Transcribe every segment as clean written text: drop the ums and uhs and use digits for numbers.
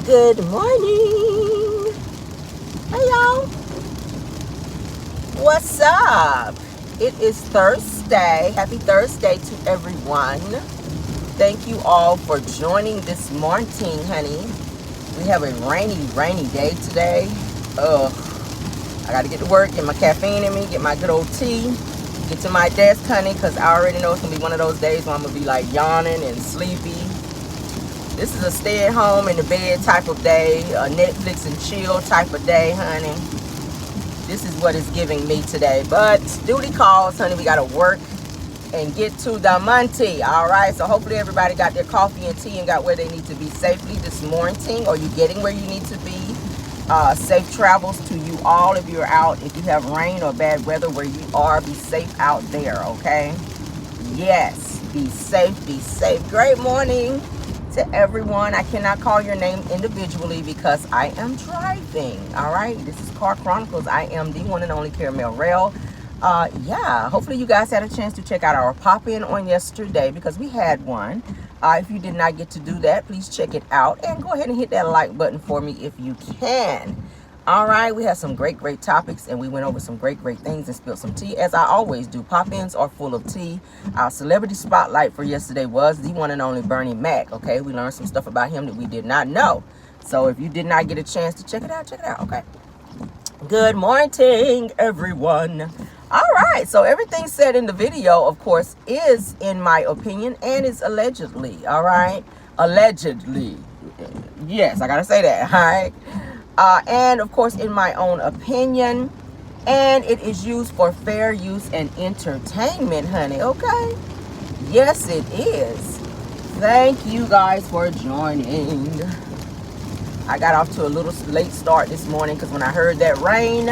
Good morning. Hey y'all. What's up? It is Thursday. Happy Thursday to everyone. Thank you all for joining this morning, honey. We have a rainy day today. Ugh. I gotta get to work, get my caffeine in me, get my good old tea, get to my desk, honey, because I already know it's gonna be one of those days where I'm gonna be like yawning and sleepy. This is a stay at home in the bed type of day, a Netflix and chill type of day, honey. This is what it's giving me today. But duty calls, honey. We got to work and get to the Monty. All right. So hopefully everybody got their coffee and tea and got where they need to be safely this morning. Or you getting where you need to be. Safe travels to you all if you're out. If you have rain or bad weather where you are, be safe out there. Okay. Yes. Be safe. Be safe. Great morning to everyone. I cannot call your name individually because I am driving. All right, this is Car Chronicles. I am the one and only Caramel Rell. Yeah, hopefully you guys had a chance to check out our pop-in on yesterday because we had one. If you did not get to do that, please check it out and go ahead and hit that like button for me if you can. All right, we had some great topics and we went over some great things and spilled some tea as I always do. Pop-ins are full of tea. Our celebrity spotlight for yesterday was the one and only Bernie Mac. Okay, we learned some stuff about him that we did not know. So if you did not get a chance to check it out, okay. Good morning, everyone. All right, so everything said in the video, of course, is in my opinion and is allegedly. All right, allegedly. Yes, I gotta say that. All right. And of course in my own opinion, and it is used for fair use and entertainment, honey. Okay, yes it is. Thank you guys for joining. I got off to a little late start this morning because when I heard that rain,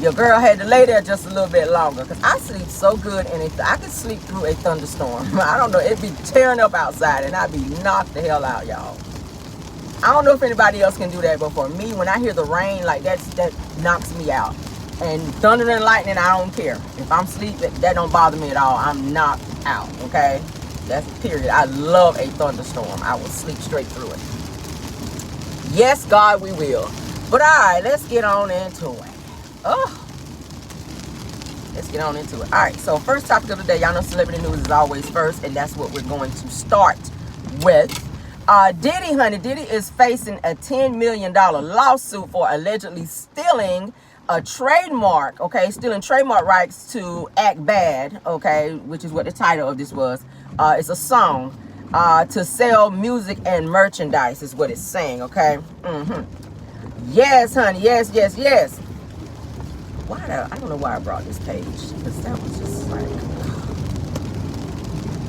your girl had to lay there just a little bit longer because I sleep so good, and if I could sleep through a thunderstorm, I don't know, it'd be tearing up outside and I'd be knocked the hell out, y'all. I don't know if anybody else can do that, but for me, when I hear the rain, like that knocks me out. And thunder and lightning, I don't care. If I'm asleep, that don't bother me at all. I'm knocked out, okay? That's period. I love a thunderstorm. I will sleep straight through it. Yes, God, we will. But all right, let's get on into it. Oh, let's get on into it. All right, so first topic of the day, y'all know celebrity news is always first, and that's what we're going to start with. Diddy, honey, Diddy is facing a $10 million lawsuit for allegedly stealing a trademark, okay, stealing trademark rights to Act Bad, okay, which is what the title of this was. It's a song to sell music and merchandise is what it's saying, okay. Yes, honey, yes. I don't know why I brought this page because that was just like,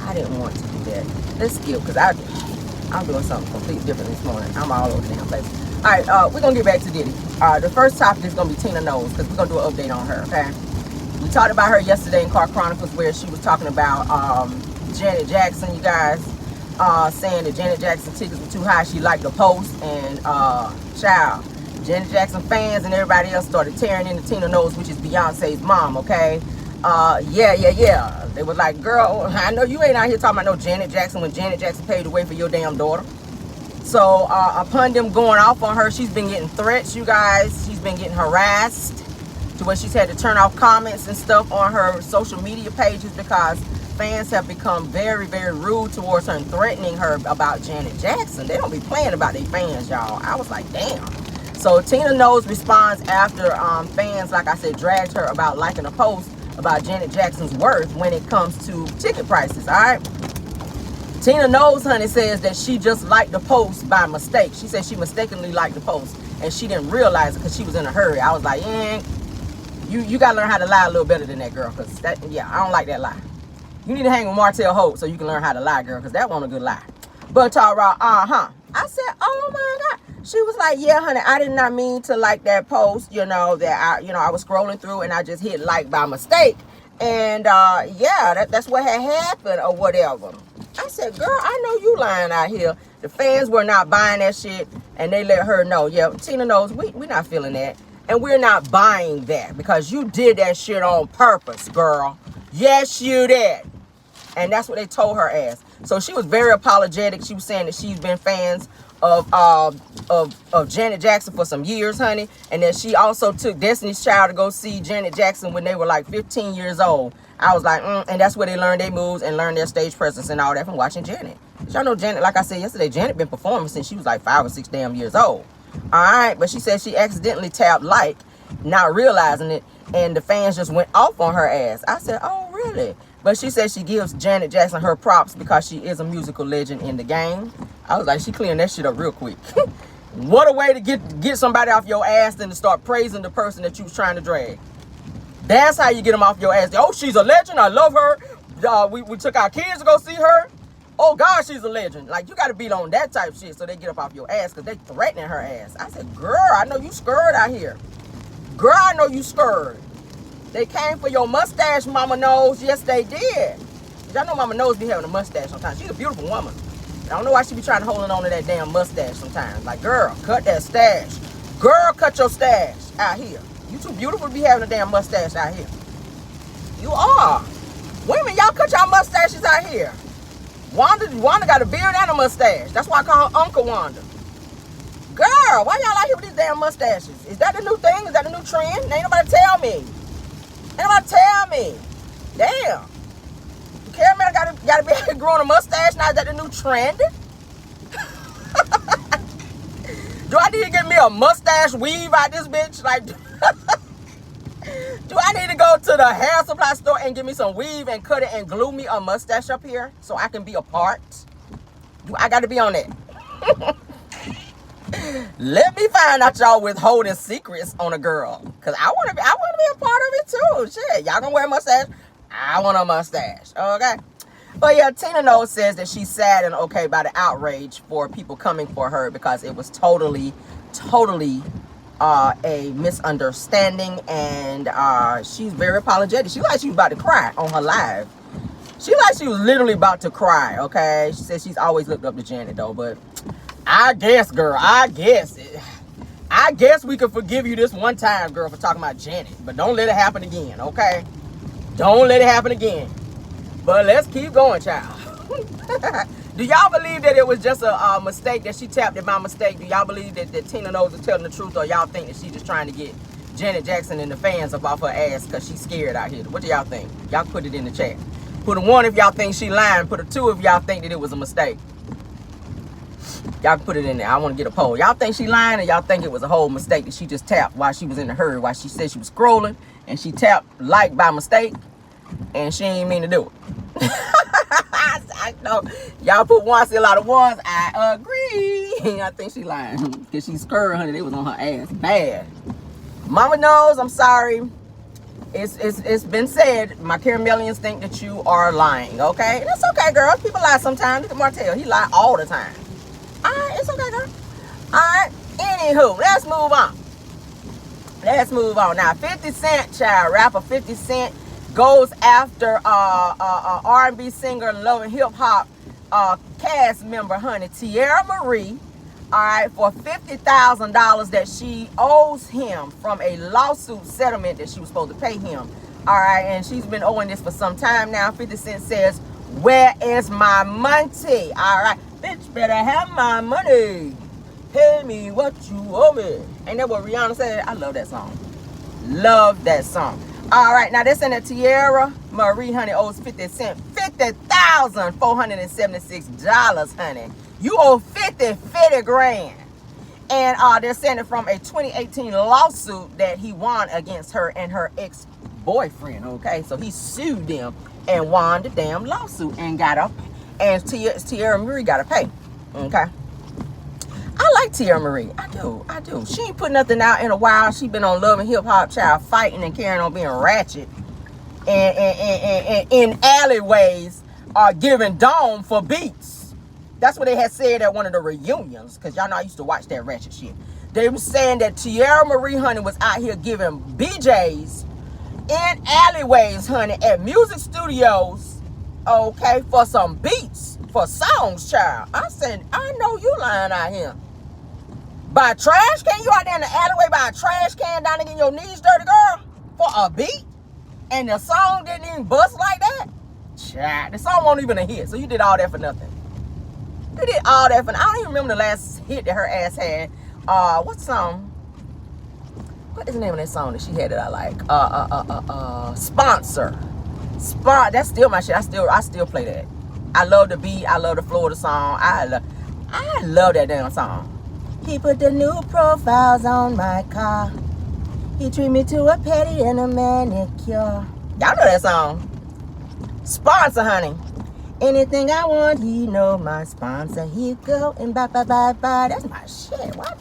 I didn't want to do that. Let's skip because I'm doing something completely different this morning. I'm all over the damn place. All right, we're going to get back to Diddy. The first topic is going to be Tina Knowles because we're going to do an update on her, okay? We talked about her yesterday in Car Chronicles where she was talking about Janet Jackson, you guys, saying that Janet Jackson tickets were too high. She liked the post, and child, Janet Jackson fans and everybody else started tearing into Tina Knowles, which is Beyonce's mom, okay? Yeah. They was like, girl, I know you ain't out here talking about no Janet Jackson when Janet Jackson paid the way for your damn daughter. So upon them going off on her, she's been getting threats, you guys. She's been getting harassed to where she's had to turn off comments and stuff on her social media pages because fans have become very rude towards her and threatening her about Janet Jackson. They don't be playing about their fans, y'all. I was like, damn. So Tina Knowles responds after fans, like I said, dragged her about liking a post about Janet Jackson's worth when it comes to ticket prices, all right? Tina Knowles, honey, says that she just liked the post by mistake. She said she mistakenly liked the post and she didn't realize it because she was in a hurry. I was like, you got to learn how to lie a little better than that, girl, because that, yeah, I don't like that lie. You need to hang with Martell Hope so you can learn how to lie, girl, because that wasn't a good lie. But Tara, I said, oh my God. She was like, yeah, honey, I did not mean to like that post, you know, that I was scrolling through and I just hit like by mistake. And yeah, that's what had happened or whatever. I said, girl, I know you lying out here. The fans were not buying that shit and they let her know. Yeah, Tina knows we're not feeling that. And we're not buying that because you did that shit on purpose, girl. Yes, you did. And that's what they told her as. So she was very apologetic. She was saying that she's been fans of Janet Jackson for some years, honey. And then she also took Destiny's Child to go see Janet Jackson when they were like 15 years old. I was like, and that's where they learned their moves and learned their stage presence and all that from watching Janet. Y'all know Janet, like I said yesterday, Janet been performing since she was like 5 or 6 damn years old. All right, but she said she accidentally tapped like, not realizing it, and the fans just went off on her ass. I said, oh, really? But she said she gives Janet Jackson her props because she is a musical legend in the game. I was like, she clearing that shit up real quick. What a way to get somebody off your ass than to start praising the person that you was trying to drag. That's how you get them off your ass. Oh, she's a legend. I love her. We took our kids to go see her. Oh, God, she's a legend. Like, you got to beat on that type of shit so they get up off your ass because they threatening her ass. I said, girl, I know you scared out here. Girl, I know you scared. They came for your mustache, Mama Knowles. Yes, they did. Y'all know Mama Knowles be having a mustache sometimes. She's a beautiful woman. I don't know why she be trying to hold on to that damn mustache sometimes. Like, girl, cut that stash. Girl, cut your stash out here. You too beautiful to be having a damn mustache out here. You are. Women, y'all cut y'all mustaches out here. Wanda got a beard and a mustache. That's why I call her Uncle Wanda. Girl, why y'all out here with these damn mustaches? Is that the new thing? Is that the new trend? Ain't nobody tell me. Ain't nobody tell me. Damn. Caramel gotta be growing a mustache now. Is that the new trend? Do I need to get me a mustache weave out this bitch? Like, do I need to go to the hair supply store and get me some weave and cut it and glue me a mustache up here so I can be a part? I got to be on that. Let me find out y'all withholding secrets on a girl, cause I want to be a part of it too. Shit, y'all gonna wear a mustache? I want a mustache. Okay. But yeah, Tina Knowles says that she's sad and okay by the outrage for people coming for her because it was totally a misunderstanding, and she's very apologetic. She like she was about to cry on her live. She like she was literally about to cry. Okay. She says she's always looked up to Janet though, but I guess, girl, I guess we could forgive you this one time, girl, for talking about Janet. But don't let it happen again, okay? Don't let it happen again. But let's keep going, child. Do y'all believe that it was just a mistake, that she tapped it by mistake? Do y'all believe that Tina Knowles is telling the truth? Or y'all think that she's just trying to get Janet Jackson and the fans up off her ass because she's scared out here? What do y'all think? Y'all put it in the chat. Put a 1 if y'all think she lying. Put a 2 if y'all think that it was a mistake. Y'all can put it in there. I want to get a poll. Y'all think she lying, or y'all think it was a whole mistake that she just tapped while she was in a hurry, while she said she was scrolling and she tapped like by mistake and she ain't mean to do it? I know. Y'all put 1, see a lot of 1s. I agree. I think she lying because she's scared, honey. They was on her ass bad. Mama Knowles, I'm sorry. It's been said. My Caramelians think that you are lying. Okay, that's okay, girl. People lie sometimes. Look at Martell. He lie all the time. Alright, it's okay, girl. Alright, anywho, let's move on. Let's move on. Now, 50 Cent, child, rapper 50 Cent goes after R&B singer and Love and Hip Hop cast member, honey, Teyana Marie, alright, for $50,000 that she owes him from a lawsuit settlement that she was supposed to pay him. Alright, and she's been owing this for some time now. 50 Cent says, where is my money? Alright. Bitch better have my money. Pay me what you owe me. Ain't that what Rihanna said? I love that song. Love that song. All right, now they're saying that Teyana Marie, honey, owes 50 Cent $50,476, honey. You owe 50 grand. And they're saying it from a 2018 lawsuit that he won against her and her ex-boyfriend, okay? So he sued them and won the damn lawsuit and got up. And Teyana Marie got to pay, okay? I like Teyana Marie. I do. She ain't put nothing out in a while. She been on Love and Hip Hop, child, fighting and carrying on being ratchet. And in alleyways giving dome for beats. That's what they had said at one of the reunions. Because y'all know I used to watch that ratchet shit. They were saying that Teyana Marie, honey, was out here giving BJs in alleyways, honey, at music studios, okay, for some beats, for songs, child. I said, I know you lying out here. By a trash can? You out there in the alleyway by a trash can down there getting your knees dirty, girl? For a beat? And the song didn't even bust like that? Child, the song wasn't even a hit, so you did all that for nothing. They did all that for. I don't even remember the last hit that her ass had. What song? What is the name of that song that she had that I like? Sponsor. That's still my shit. I still play that. I love the beat. I love the flow of the song. I love that damn song. He put the new profiles on my car. He treat me to a pedi and a manicure. Y'all know that song. Sponsor, honey. Anything I want, he know my sponsor. He go and bye. That's my shit. What?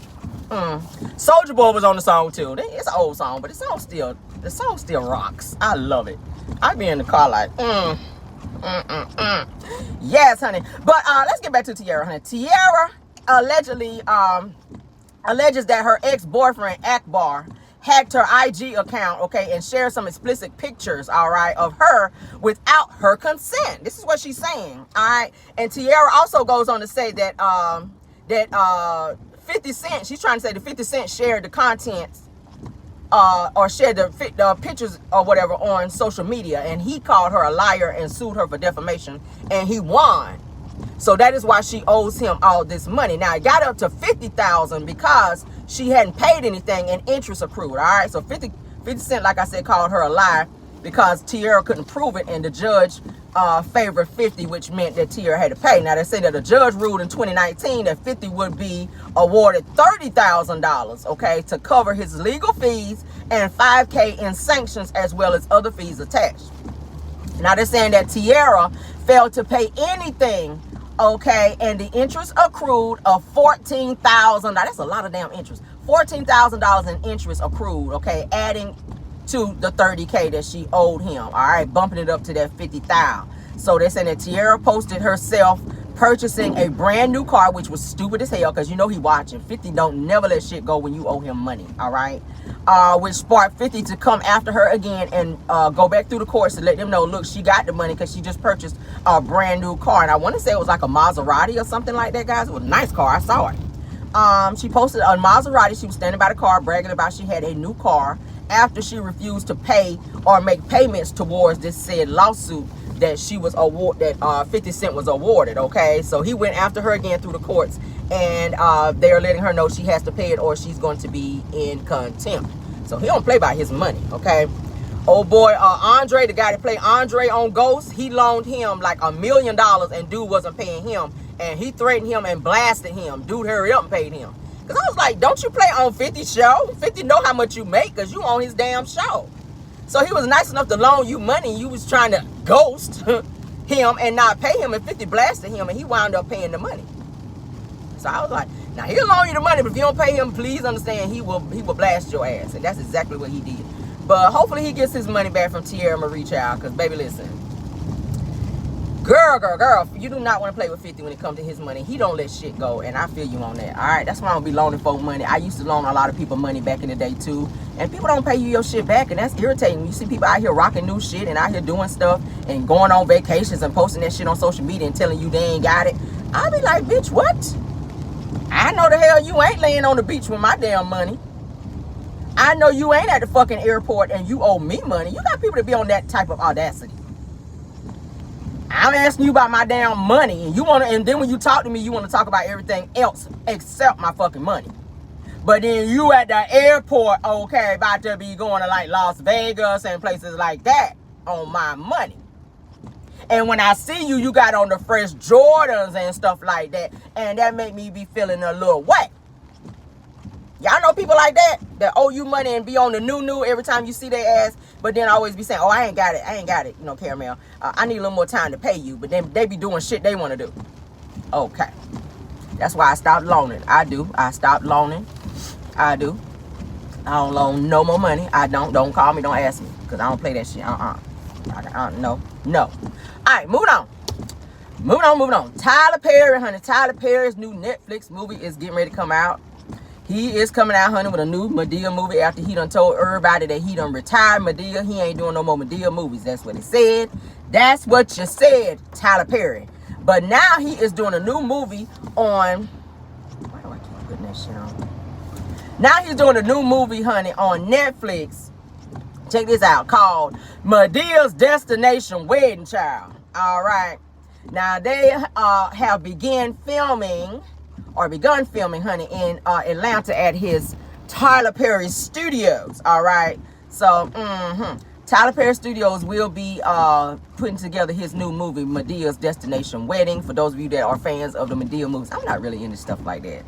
Soulja Boy was on the song too. It's an old song, but the song still rocks. I love it. I be in the car like, yes, honey. But let's get back to Teyana, honey. Teyana allegedly alleges that her ex-boyfriend Akbar hacked her IG account, okay, and shared some explicit pictures, all right, of her without her consent. This is what she's saying, all right. And Teyana also goes on to say that 50 Cent, she's trying to say that 50 Cent shared the contents or shared the pictures or whatever on social media, and he called her a liar and sued her for defamation, and he won. So that is why she owes him all this money. Now it got up to $50,000 because she hadn't paid anything and interest accrued. All right, so 50 Cent, like I said, called her a liar because Teyana couldn't prove it, and the judge favored 50, which meant that Teyana had to pay. Now they say that the judge ruled in 2019 that 50 would be awarded $30,000, okay, to cover his legal fees and $5,000 in sanctions as well as other fees attached. Now they're saying that Teyana failed to pay anything, okay, and the interest accrued of $14,000. That's a lot of damn interest. $14,000 in interest accrued, okay, adding to the $30,000 that she owed him. All right, bumping it up to that $50,000. So they're saying that Teyana posted herself purchasing a brand new car, which was stupid as hell because you know he watching. 50 don't never let shit go when you owe him money. All right, which sparked 50 to come after her again and go back through the courts to let them know, look, she got the money because she just purchased a brand new car. And I want to say it was like a Maserati or something like that, guys. It was a nice car. I saw it. She posted a Maserati. She was standing by the car bragging about she had a new car after she refused to pay or make payments towards this said lawsuit that she was awarded, that 50 Cent was awarded, okay? So he went after her again through the courts, and they're letting her know she has to pay it or she's going to be in contempt. So he don't play by his money, okay? Oh boy, Andre, the guy that played Andre on Ghost, he loaned him like $1 million and dude wasn't paying him, and he threatened him and blasted him. Dude hurried up and paid him. Because I was like, don't you play on 50's show? 50 know how much you make because you on his damn show. So he was nice enough to loan you money. You was trying to ghost him and not pay him, and 50 blasted him, and he wound up paying the money. So I was like, now he'll loan you the money, but if you don't pay him, please understand he will blast your ass. And that's exactly what he did. But hopefully he gets his money back from Teyana Marie Child, because baby, listen. Girl, you do not want to play with 50 when it comes to his money. He don't let shit go, and I feel you on that. All right, that's why I don't be loaning folk money. I used to loan a lot of people money back in the day too, and people don't pay you your shit back, and that's irritating. You see people out here rocking new shit and out here doing stuff and going on vacations and posting that shit on social media and telling you they ain't got it. I'll be like, bitch, what? I know the hell you ain't laying on the beach with my damn money. I know you ain't at the fucking airport and you owe me money. You got people to be on that type of audacity. I'm asking you about my damn money, and you want to, and then when you talk to me, you want to talk about everything else except my fucking money. But then you at the airport, okay, about to be going to like Las Vegas and places like that on my money. And when I see you, you got on the fresh Jordans and stuff like that, and that make me be feeling a little wet. Y'all know people like that owe you money and be on the new every time you see their ass, but then always be saying, oh, I ain't got it, you know, Caramel. I need a little more time to pay you, but then they be doing shit they want to do. Okay. That's why I stopped loaning. I stopped loaning. I do. I don't loan no more money. I don't call me, don't ask me, because I don't play that shit. No. All right, moving on. Tyler Perry, honey. Tyler Perry's new Netflix movie is getting ready to come out. He is coming out, honey, with a new Madea movie after he done told everybody that he done retired Madea. He ain't doing no more Madea movies. That's what he said. That's what you said, Tyler Perry. But now he is doing a new movie on... Why do I keep putting that shit on? Now he's doing a new movie, honey, on Netflix. Check this out, called Madea's Destination Wedding Child. All right. Now they have begun filming, honey, in Atlanta at his Tyler Perry Studios. All right. So, Tyler Perry Studios will be putting together his new movie, Medea's Destination Wedding. For those of you that are fans of the Medea movies, I'm not really into stuff like that.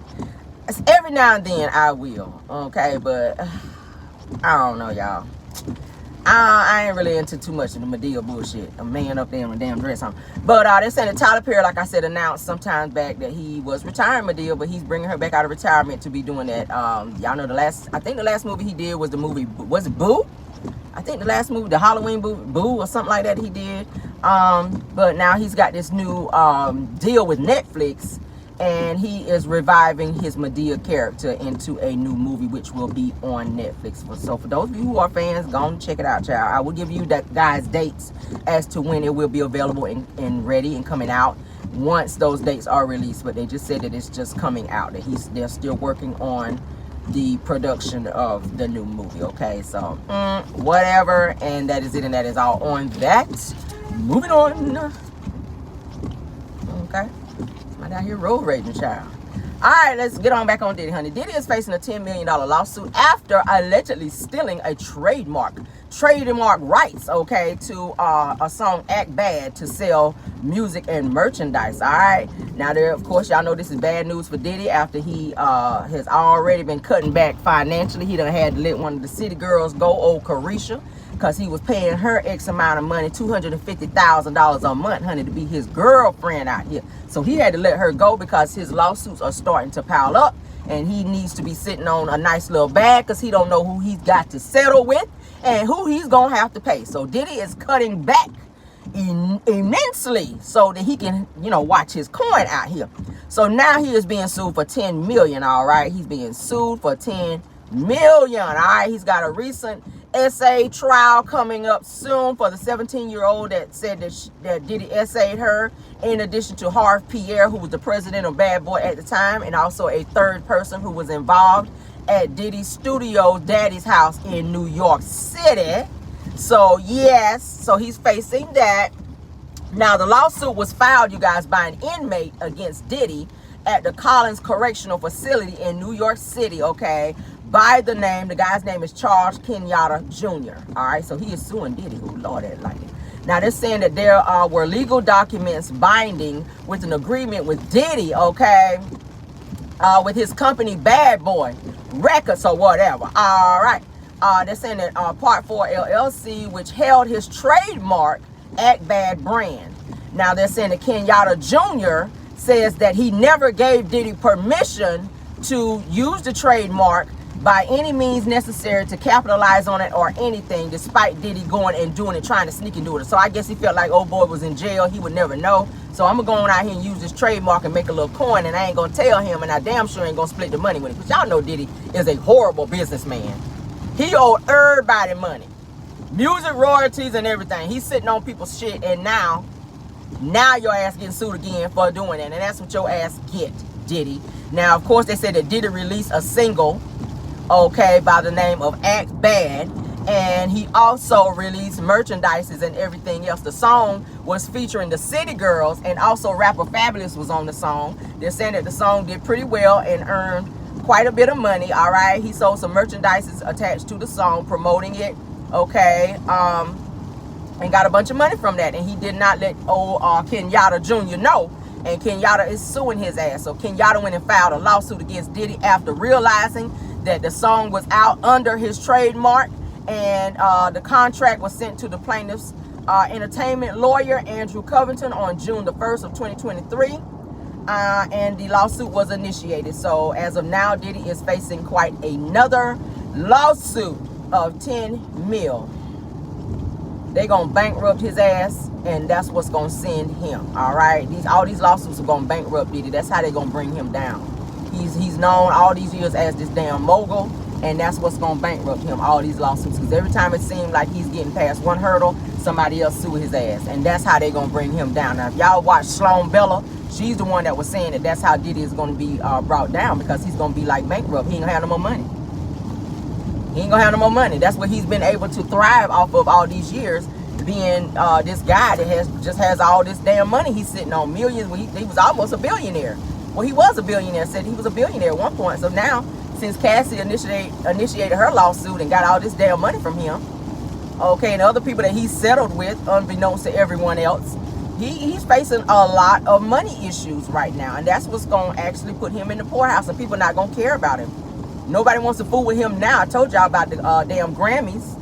Every now and then I will, okay, but I don't know, y'all. I ain't really into too much of the Medea bullshit. A man up there in a damn dress on. But they're saying that Tyler Perry, like I said, announced sometime back that he was retiring Medea, but he's bringing her back out of retirement to be doing that. Y'all know I think the last movie he did was the movie, was it Boo? I think the last movie, the Halloween Boo or something like that he did. But now he's got this new deal with Netflix, and he is reviving his Medea character into a new movie, which will be on Netflix. So for those of you who are fans, go and check it out, child. I will give you that guys' dates as to when it will be available and ready and coming out once those dates are released. But they just said that it's just coming out, that they're still working on the production of the new movie. Okay, so whatever, and that is it, and that is all on that. Moving on. Okay, I'm out here road raging, child. All right, let's get on back on Diddy, honey. Diddy is facing a $10 million lawsuit after allegedly stealing a trademark rights, okay, to a song Act Bad to sell music and merchandise. All right, now there, of course, y'all know this is bad news for Diddy after he has already been cutting back financially. He done had to let one of the city girls go, old Carisha, because he was paying her X amount of money, $250,000 a month, honey, to be his girlfriend out here. So he had to let her go because his lawsuits are starting to pile up, and he needs to be sitting on a nice little bag because he don't know who he's got to settle with and who he's gonna have to pay. So Diddy is cutting back immensely so that he can, you know, watch his coin out here. So now he is being sued for $10 million. All right, he's being sued for $10 million. All right, he's got a recent essay trial coming up soon for the 17-year-old that said that Diddy essayed her, in addition to Harv Pierre, who was the president of Bad Boy at the time, and also a third person who was involved at Diddy's studio, Daddy's house in New York City. So yes, so he's facing that. Now the lawsuit was filed, you guys, by an inmate against Diddy at the Collins Correctional Facility in New York City, okay, by the guy's name is Charles Kenyatta Jr. All right, so he is suing Diddy. Oh, Lord, that like it. Now they're saying that there were legal documents binding with an agreement with Diddy, okay, with his company Bad Boy Records or whatever. All right, they're saying that Part 4 LLC, which held his trademark Act Bad brand. Now they're saying that Kenyatta Jr. says that he never gave Diddy permission to use the trademark by any means necessary to capitalize on it or anything, despite Diddy going and doing it, trying to sneak and do it. So I guess he felt like old boy was in jail, he would never know. So I'm gonna go on out here and use this trademark and make a little coin, and I ain't gonna tell him, and I damn sure ain't gonna split the money with him. Because y'all know Diddy is a horrible businessman. He owed everybody money, music royalties and everything. He's sitting on people's shit, and now your ass getting sued again for doing that, and that's what your ass get, Diddy. Now, of course, they said that Diddy released a single, okay, by the name of Act Bad, and he also released merchandises and everything else. The song was featuring the City Girls, and also rapper Fabulous was on the song. They're saying that the song did pretty well and earned quite a bit of money. All right, he sold some merchandises attached to the song, promoting it, okay, and got a bunch of money from that, and he did not let old Kenyatta Jr. know, and Kenyatta is suing his ass. So Kenyatta went and filed a lawsuit against Diddy after realizing that the song was out under his trademark, and the contract was sent to the plaintiff's entertainment lawyer, Andrew Covington, on June the 1st of 2023, and the lawsuit was initiated. So as of now, Diddy is facing quite another lawsuit of $10 million. They're gonna bankrupt his ass, and that's what's gonna send him. All right, all these lawsuits are gonna bankrupt Diddy. That's how they're gonna bring him down. He's known all these years as this damn mogul, and that's what's gonna bankrupt him, all these lawsuits. Because every time it seems like he's getting past one hurdle, somebody else sue his ass, and that's how they're gonna bring him down. Now, if y'all watch Sloan Bella, she's the one that was saying that that's how Diddy is gonna be brought down, because he's gonna be like bankrupt. He ain't gonna have no more money. He ain't gonna have no more money. That's what he's been able to thrive off of all these years, being this guy that just has all this damn money he's sitting on, millions. He was almost a billionaire. Well, he was a billionaire, said he was a billionaire at one point. So now, since Cassie initiated her lawsuit and got all this damn money from him, okay, and other people that he settled with, unbeknownst to everyone else, he's facing a lot of money issues right now. And that's what's going to actually put him in the poorhouse, and people are not going to care about him. Nobody wants to fool with him now. I told y'all about the damn Grammys.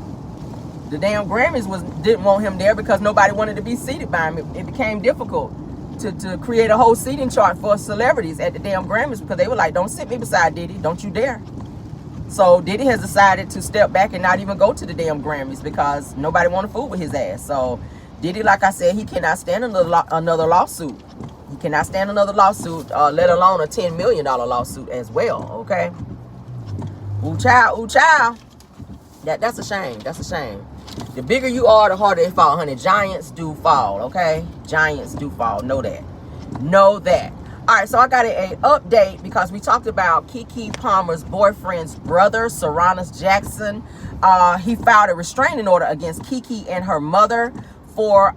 The damn Grammys didn't want him there because nobody wanted to be seated by him. It became difficult to create a whole seating chart for celebrities at the damn Grammys because they were like, don't sit me beside Diddy, don't you dare. So Diddy has decided to step back and not even go to the damn Grammys because nobody want to fool with his ass. So Diddy, like I said, he cannot stand another lawsuit. He cannot stand another lawsuit, let alone a $10 million lawsuit as well, okay? Ooh, child, ooh, child. That's a shame. That's a shame. The bigger you are, the harder they fall, honey. Giants do fall, okay? Giants do fall. Know that. Know that. All right, so I got an update because we talked about Keke Palmer's boyfriend's brother, Serranis Jackson. He filed a restraining order against Keke and her mother for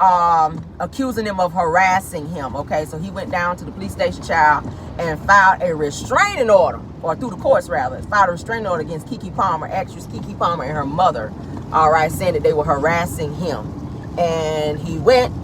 accusing them of harassing him, okay? So he went down to the police station, child, and filed a restraining order, or through the courts, rather, filed a restraining order against Keke Palmer, actress Keke Palmer, and her mother, all right, saying that they were harassing him. And he went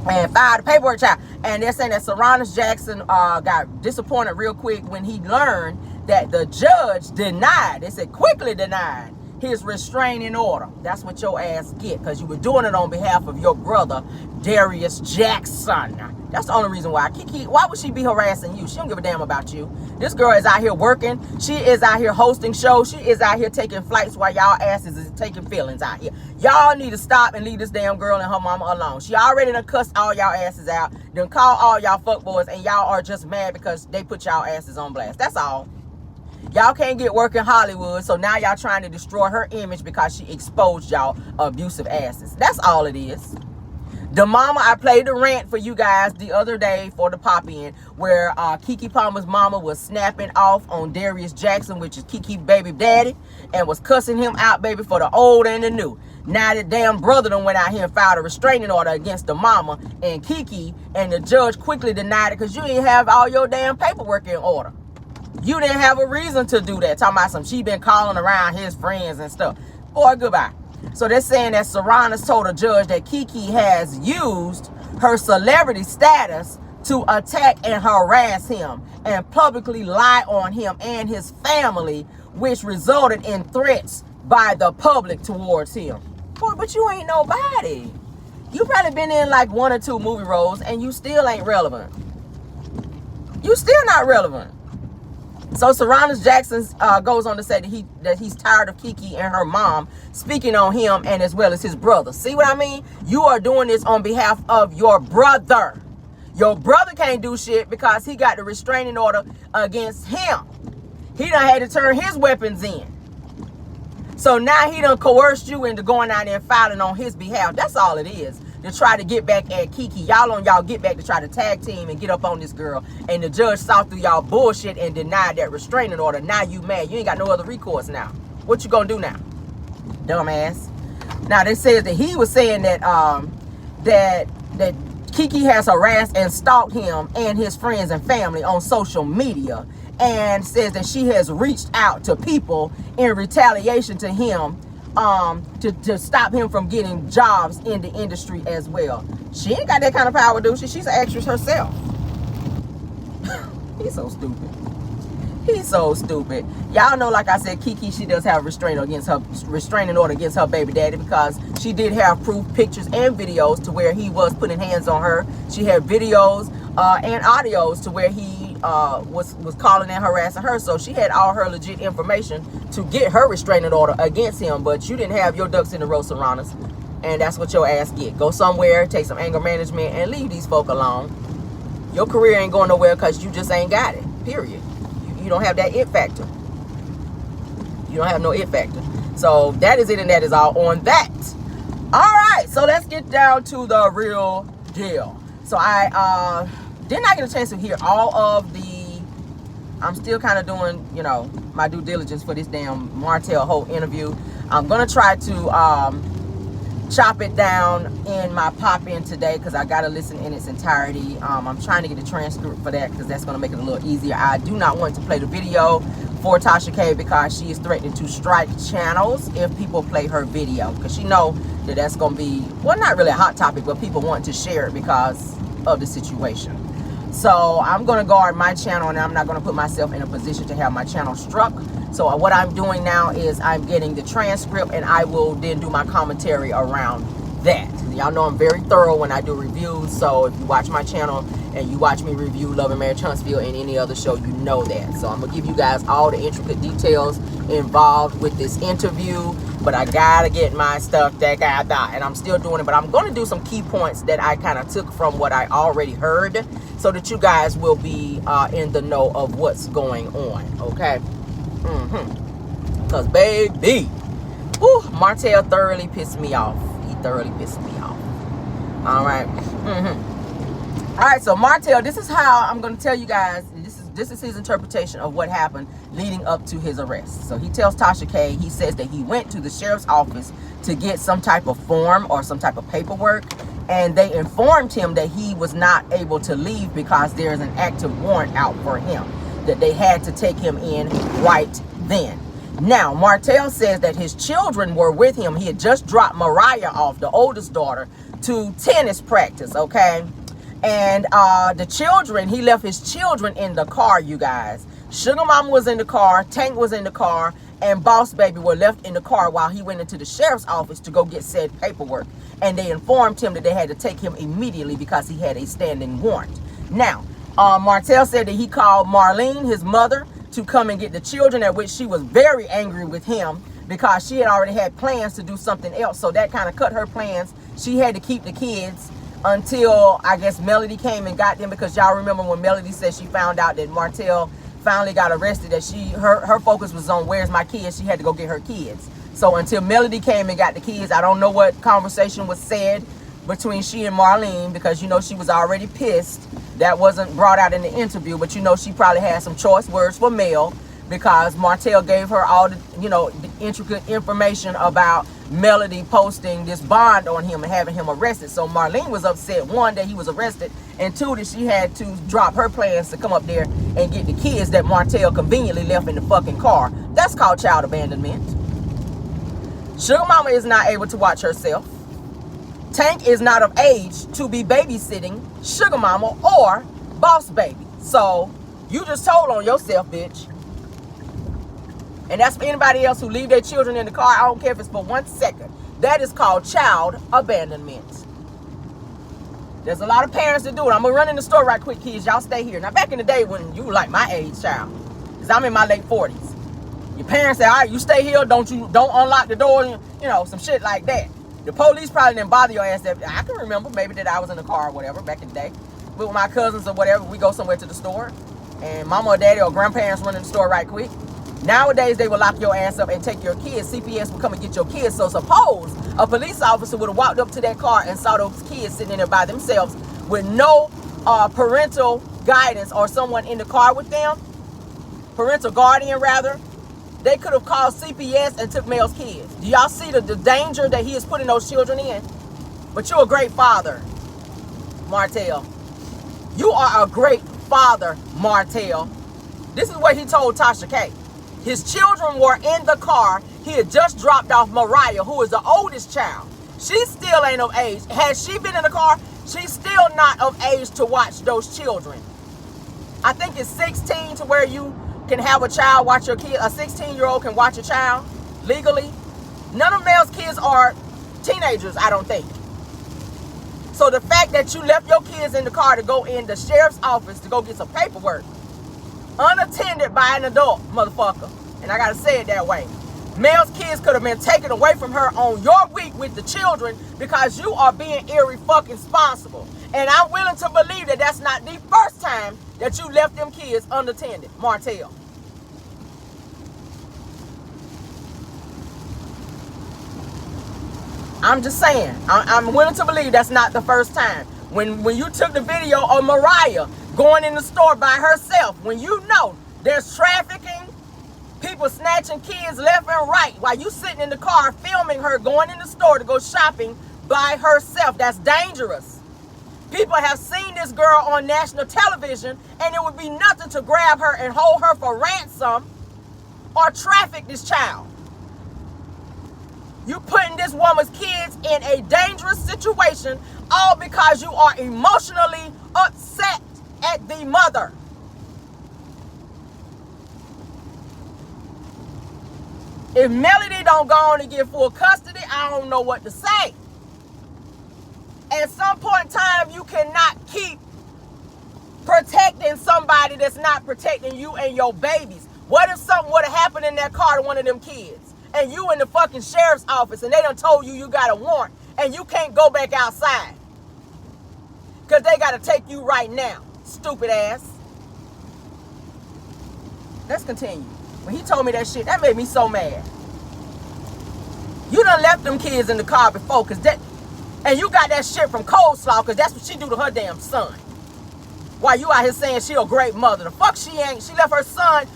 and filed the paperwork, child. And they're saying that Serranis Jackson got disappointed real quick when he learned that the judge denied, they said quickly denied, his restraining order. That's what your ass get, because you were doing it on behalf of your brother, Darius Jackson. That's the only reason why. Keke, why would she be harassing you? She don't give a damn about you. This girl is out here working. She is out here hosting shows. She is out here taking flights while y'all asses is taking feelings out here. Y'all need to stop and leave this damn girl and her mama alone. She already done cussed all y'all asses out, done called all y'all fuckboys, and y'all are just mad because they put y'all asses on blast. That's all. Y'all can't get work in Hollywood, so now y'all trying to destroy her image because she exposed y'all abusive asses. That's all it is. The mama, I played the rant for you guys the other day for the pop-in, where Keke Palmer's mama was snapping off on Darius Jackson, which is Keke's baby daddy, and was cussing him out, baby, for the old and the new. Now the damn brother done went out here and filed a restraining order against the mama and Keke, and the judge quickly denied it because you didn't have all your damn paperwork in order. You didn't have a reason to do that. Talking about some, she been calling around his friends and stuff. Boy, goodbye. So they're saying that Serranis told a judge that Keke has used her celebrity status to attack and harass him and publicly lie on him and his family, which resulted in threats by the public towards him. Boy, but you ain't nobody. You probably been in like 1 or 2 movie roles and you still ain't relevant. You still not relevant. So Serranis Jackson goes on to say that he's tired of Keke and her mom speaking on him and as well as his brother. See what I mean? You are doing this on behalf of your brother. Your brother can't do shit because he got the restraining order against him. He done had to turn his weapons in. So now he done coerced you into going out there and filing on his behalf. That's all it is. To try to get back at Keke. Y'all on y'all get back to try to tag team and get up on this girl. And the judge saw through y'all bullshit and denied that restraining order. Now you mad. You ain't got no other recourse now. What you gonna do now? Dumbass. Now they said that he was saying that that Keke has harassed and stalked him and his friends and family on social media, and says that she has reached out to people in retaliation to him to stop him from getting jobs in the industry as well. She ain't got that kind of power, do she? She's an actress herself. He's so stupid. He's so stupid. Y'all know, like I said, Keke, she does have a restraining order against her baby daddy because she did have proof, pictures, and videos to where he was putting hands on her. She had videos and audios to where he was calling and harassing her. So she had all her legit information to get her restraining order against him. But you didn't have your ducks in the row, Serranis. And that's what your ass get. Go somewhere, take some anger management, and leave these folk alone. Your career ain't going nowhere because you just ain't got it. Period. You don't have that it factor. You don't have no it factor. So that is it, and that is all on that. All right, so let's get down to the real deal. So I did not get a chance to hear all of the, I'm still kind of doing, you know, my due diligence for this damn Martell whole interview. I'm going to try to chop it down in my pop-in today because I got to listen in its entirety. I'm trying to get a transcript for that because that's going to make it a little easier. I do not want to play the video for Tasha K because she is threatening to strike channels if people play her video, because she know that that's going to be, well, not really a hot topic, but people want to share it because of the situation. So I'm going to guard my channel, and I'm not going to put myself in a position to have my channel struck. So what I'm doing now is I'm getting the transcript, and I will then do my commentary around that. Y'all know I'm very thorough when I do reviews. So if you watch my channel and you watch me review Love and Marriage Huntsville and any other show, you know that. So I'm going to give you guys all the intricate details involved with this interview. But I got to get my stuff together, and I'm still doing it. But I'm going to do some key points that I kind of took from what I already heard so that you guys will be in the know of what's going on, okay? Because, baby, whew, Martell thoroughly pissed me off. He thoroughly pissed me off. All right. All right, so Martell, this is how I'm going to tell you guys. This is his interpretation of what happened leading up to his arrest. So he tells Tasha K, he says that he went to the sheriff's office to get some type of form or some type of paperwork, and they informed him that he was not able to leave because there's an active warrant out for him, that they had to take him in right then. Now, Martell says that his children were with him. He had just dropped Mariah off, the oldest daughter, to tennis practice, okay? And the children, he left his children in the car, you guys. Sugar Mama was in the car, Tank was in the car, and Boss Baby were left in the car while he went into the sheriff's office to go get said paperwork. And they informed him that they had to take him immediately because he had a standing warrant. Now, Martell said that he called Marlene, his mother, to come and get the children, at which she was very angry with him because she had already had plans to do something else. So that kind of cut her plans. She had to keep the kids until, I guess, Melody came and got them, because y'all remember when Melody said she found out that Martell finally got arrested, that her focus was on where's my kids. She had to go get her kids. So until Melody came and got the kids, I don't know what conversation was said between she and Marlene, because you know she was already pissed. That wasn't brought out in the interview, but you know she probably had some choice words for Mel, because Martell gave her all the, you know, the intricate information about Melody posting this bond on him and having him arrested. So Marlene was upset, one, that he was arrested, and two, that she had to drop her plans to come up there and get the kids that Martell conveniently left in the fucking car. That's called child abandonment. Sugar Mama is not able to watch herself. Tank is not of age to be babysitting Sugar Mama or Boss Baby. So you just told on yourself, bitch. And that's for anybody else who leave their children in the car. I don't care if it's for 1 second. That is called child abandonment. There's a lot of parents that do it. I'm going to run in the store right quick, kids. Y'all stay here. Now, back in the day when you were like my age, child, because I'm in my late 40s. Your parents say, all right, you stay here. Don't unlock the door. You know, some shit like that. The police probably didn't bother your ass. That I can remember maybe that I was in the car or whatever back in the day. With my cousins or whatever, we go somewhere to the store. And mama or daddy or grandparents run in the store right quick. Nowadays, they will lock your ass up and take your kids. CPS will come and get your kids. So suppose a police officer would have walked up to that car and saw those kids sitting in there by themselves with no parental guidance or someone in the car with them, parental guardian rather, they could have called CPS and took Mel's kids. Do y'all see the danger that he is putting those children in? But you're a great father, Martell. You are a great father, Martell. This is what he told Tasha K. His children were in the car. He had just dropped off Mariah, who is the oldest child. She still ain't of age. Has she been in the car? She's still not of age to watch those children. I think it's 16 to where you can have a child watch your kid. A 16-year-old can watch a child legally. None of Mel's kids are teenagers, I don't think. So the fact that you left your kids in the car to go in the sheriff's office to go get some paperwork, unattended by an adult, motherfucker. And I gotta say it that way. Mel's kids could have been taken away from her on your week with the children because you are being irresponsible. And I'm willing to believe that that's not the first time that you left them kids unattended, Martell. I'm just saying. I'm willing to believe that's not the first time. When you took the video of Mariah going in the store by herself, when you know there's trafficking, People snatching kids left and right while you sitting in the car filming her going in the store to go shopping by herself. That's dangerous. People have seen this girl on national television, and it would be nothing to grab her and hold her for ransom or traffic this child. You putting this woman's kids in a dangerous situation all because you are emotionally upset at the mother. If Melody don't go on and get full custody, I don't know what to say. At some point in time, you cannot keep protecting somebody that's not protecting you and your babies. What if something would have happened in that car to one of them kids, and you in the fucking sheriff's office, and they done told you got a warrant, and you can't go back outside because they got to take you right now, stupid ass. Let's continue. When he told me that shit, that made me so mad. You done left them kids in the car before, and you got that shit from Coleslaw, because that's what she do to her damn son. While you out here saying she a great mother. The fuck she ain't. She left her son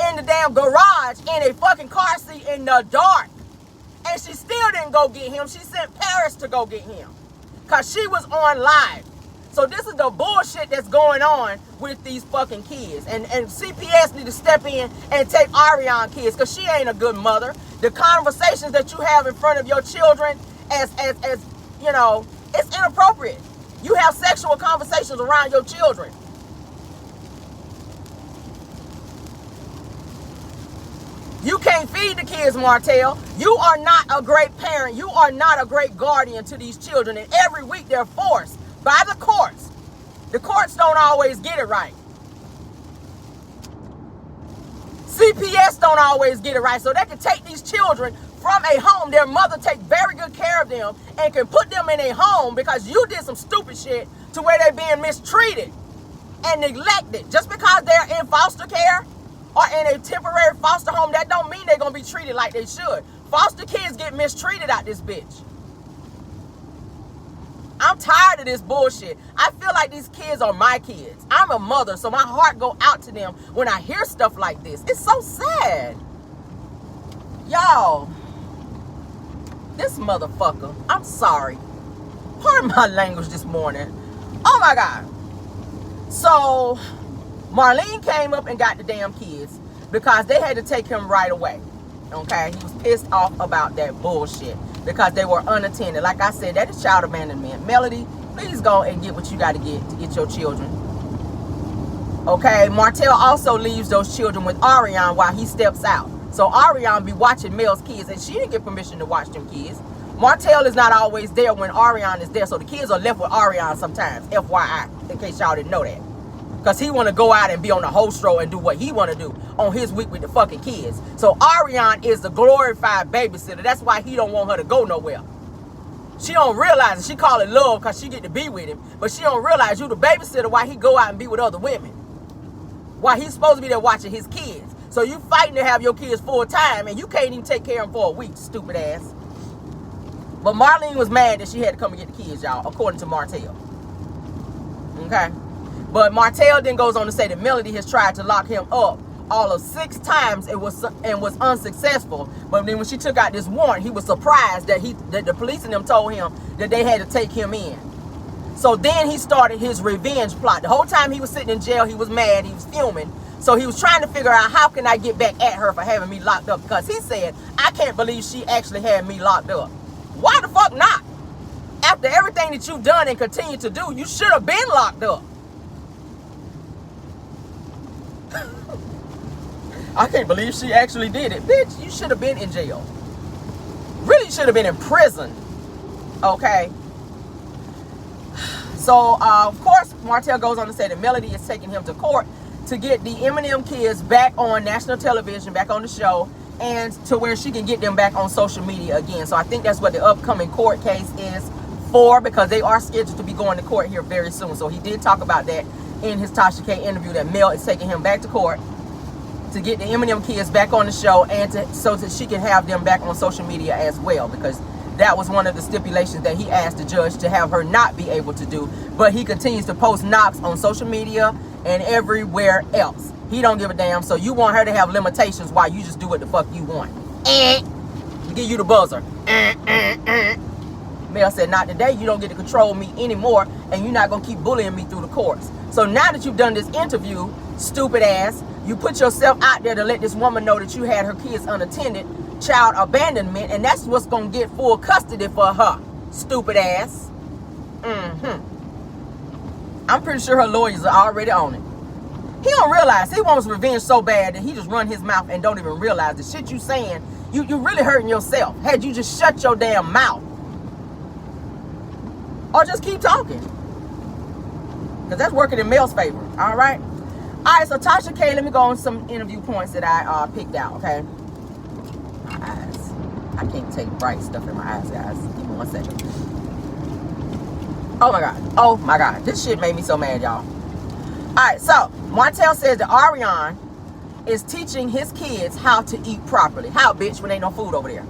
in the damn garage in a fucking car seat in the dark. And she still didn't go get him. She sent Paris to go get him, because she was on live. So this is the bullshit that's going on with these fucking kids. And CPS need to step in and take Ariane kids, because she ain't a good mother. The conversations that you have in front of your children as you know, it's inappropriate. You have sexual conversations around your children. You can't feed the kids, Martell. You are not a great parent. You are not a great guardian to these children. And every week they're forced by the courts. The courts don't always get it right. CPS don't always get it right. So they can take these children from a home. Their mother take very good care of them and can put them in a home because you did some stupid shit to where they're being mistreated and neglected. Just because they're in foster care or in a temporary foster home, that don't mean they're going to be treated like they should. Foster kids get mistreated out this bitch. I'm tired of this bullshit. I feel like these kids are my kids. I'm a mother, so my heart go out to them when I hear stuff like this. It's so sad. Y'all, this motherfucker, I'm sorry. Pardon my language this morning. Oh my God. So, Marlene came up and got the damn kids because they had to take him right away. Okay? He was pissed off about that bullshit because they were unattended. Like I said, that is child abandonment. Melody, please go and get what you got to get your children. Okay? Martell also leaves those children with Ariane while he steps out. So Ariane be watching Mel's kids, and she didn't get permission to watch them kids. Martell is not always there when Ariane is there, so the kids are left with Ariane sometimes, FYI, in case y'all didn't know that. Because he want to go out and be on the host row and do what he want to do on his week with the fucking kids. So Ariane is the glorified babysitter. That's why he don't want her to go nowhere. She don't realize it. She call it love because she get to be with him. But she don't realize you the babysitter while he go out and be with other women. While he's supposed to be there watching his kids. So you fighting to have your kids full time and you can't even take care of them for a week, stupid ass. But Marlene was mad that she had to come and get the kids, y'all, according to Martell. Okay? But Martell then goes on to say that Melody has tried to lock him up all of 6 times and was unsuccessful. But then when she took out this warrant, he was surprised that the police and them told him that they had to take him in. So then he started his revenge plot. The whole time he was sitting in jail, he was mad, he was fuming. So he was trying to figure out, how can I get back at her for having me locked up? Because he said, I can't believe she actually had me locked up. Why the fuck not? After everything that you've done and continue to do, you should have been locked up. I can't believe she actually did it. Bitch, you should have been in jail. Really should have been in prison. Okay? So, of course, Martell goes on to say that Melody is taking him to court to get the Eminem kids back on national television, back on the show, and to where she can get them back on social media again. So I think that's what the upcoming court case is for, because they are scheduled to be going to court here very soon. So he did talk about that in his Tasha K interview, that Mel is taking him back to court to get the Eminem kids back on the show, and so that she can have them back on social media as well, because that was one of the stipulations that he asked the judge to have her not be able to do. But he continues to post knocks on social media and everywhere else. He don't give a damn. So you want her to have limitations while you just do what the fuck you want. Give you the buzzer. Mel said, not today. You don't get to control me anymore, and you're not going to keep bullying me through the courts. So now that you've done this interview, stupid ass, you put yourself out there to let this woman know that you had her kids unattended, child abandonment, and that's what's going to get full custody for her, stupid ass. I'm pretty sure her lawyers are already on it. He don't realize he wants revenge so bad that he just run his mouth and don't even realize the shit you saying. You really hurting yourself. Had you just shut your damn mouth. Or just keep talking. Because that's working in Mel's favor. All right? All right, so Tasha K, let me go on some interview points that I picked out, okay? My eyes. I can't take bright stuff in my eyes, guys. Give me 1 second. Oh, my God. Oh, my God. This shit made me so mad, y'all. All right, so Martell says that Ariane is teaching his kids how to eat properly. How, bitch, when ain't no food over there?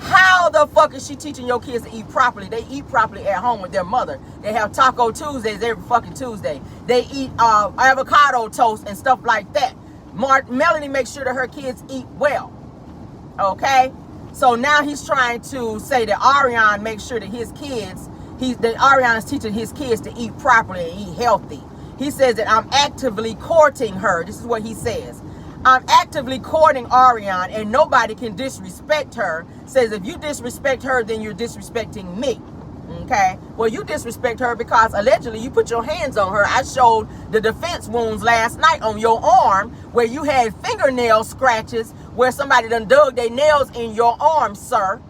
How the fuck is she teaching your kids to eat properly? They eat properly at home with their mother. They have Taco Tuesdays every fucking Tuesday. They eat avocado toast and stuff like that. Melanie makes sure that her kids eat well. Okay? So now he's trying to say that Ariane makes sure that his kids, that Ariane is teaching his kids to eat properly and eat healthy. He says that I'm actively courting her. This is what he says. I'm actively courting Ariane and nobody can disrespect her. Says if you disrespect her, then you're disrespecting me. Okay? Well, you disrespect her because allegedly you put your hands on her. I showed the defense wounds last night on your arm where you had fingernail scratches where somebody done dug their nails in your arm, sir.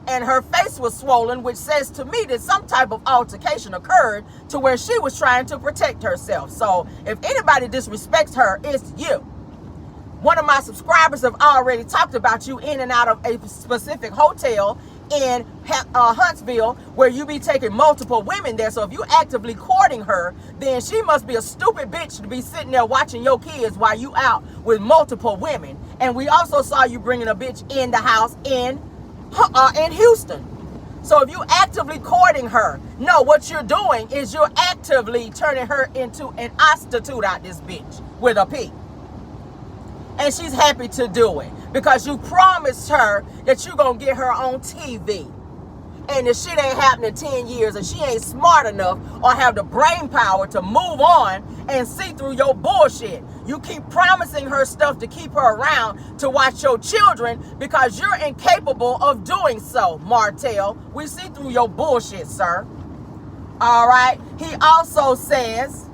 And her face was swollen, which says to me that some type of altercation occurred to where she was trying to protect herself. So if anybody disrespects her, it's you. One of my subscribers have already talked about you in and out of a specific hotel in Huntsville where you be taking multiple women there. So if you actively courting her, then she must be a stupid bitch to be sitting there watching your kids while you out with multiple women. And we also saw you bringing a bitch in the house in Houston. So if you actively courting her, no, what you're doing is you're actively turning her into an prostitute out this bitch with a P. And she's happy to do it because you promised her that you're going to get her on TV. And the shit ain't happening 10 years and she ain't smart enough or have the brain power to move on and see through your bullshit. You keep promising her stuff to keep her around to watch your children because you're incapable of doing so, Martell. We see through your bullshit, sir. All right. He also says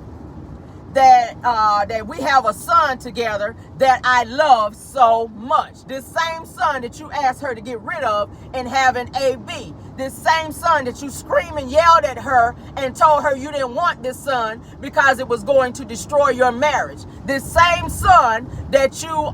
that we have a son together that I love so much. This same son that you asked her to get rid of and have an AB. This same son that you screamed and yelled at her and told her you didn't want this son because it was going to destroy your marriage. This same son that you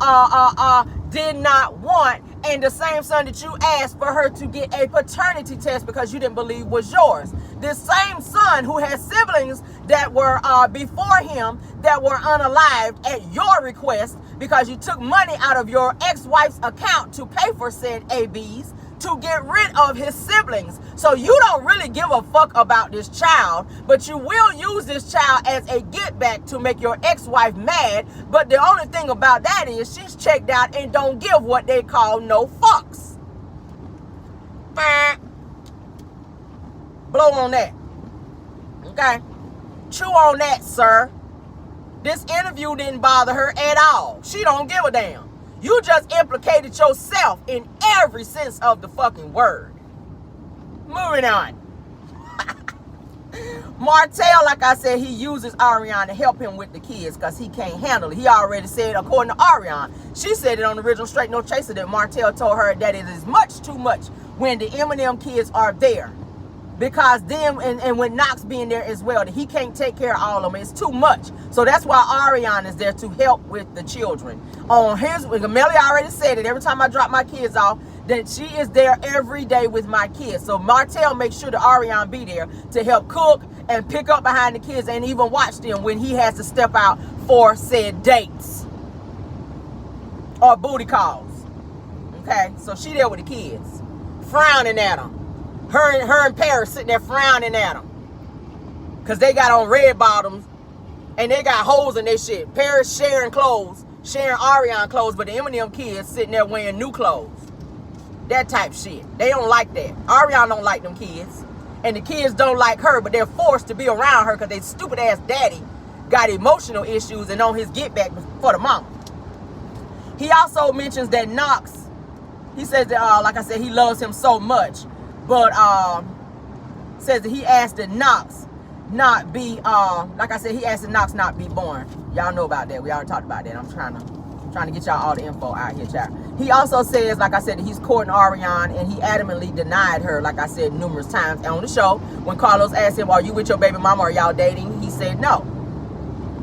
did not want, and the same son that you asked for her to get a paternity test because you didn't believe was yours. This same son who has siblings that were before him that were unalived at your request because you took money out of your ex-wife's account to pay for said ABs to get rid of his siblings. So you don't really give a fuck about this child, but you will use this child as a get back to make your ex-wife mad. But the only thing about that is she's checked out and don't give what they call no fucks. Blow on that. Okay? Chew on that, sir. This interview didn't bother her at all. She don't give a damn. You just implicated yourself in every sense of the fucking word. Moving on. Martell, like I said, he uses Ariane to help him with the kids because he can't handle it. He already said, according to Ariane, she said it on the original Straight No Chaser that Martell told her that it is much too much when the Eminem kids are there. Because them and with Knox being there as well, that he can't take care of all of them. It's too much. So that's why Ariane is there to help with the children. On his, Melly already said it, every time I drop my kids off, that she is there every day with my kids. So Martell makes sure that Ariane be there to help cook and pick up behind the kids and even watch them when he has to step out for said dates or booty calls. Okay, so she there with the kids, frowning at them. Her and Paris sitting there frowning at them because they got on red bottoms And they got holes in their shit. Paris sharing clothes, sharing Ariana clothes, but the Eminem kids sitting there wearing new clothes. That type shit. They don't like that. Ariana don't like them kids. And the kids don't like her, but they're forced to be around her because their stupid ass daddy got emotional issues and on his get back for the mama. He also mentions that Knox, he says that, like I said, he loves him so much, but says that he asked that Knox not be, like I said, he asked that Knox not be born. Y'all know about that. We already talked about that. I'm trying to get y'all all the info out here, child. He also says, like I said, that he's courting Ariana, and he adamantly denied her, like I said, numerous times on the show. When Carlos asked him, are you with your baby mama, or y'all dating? He said no.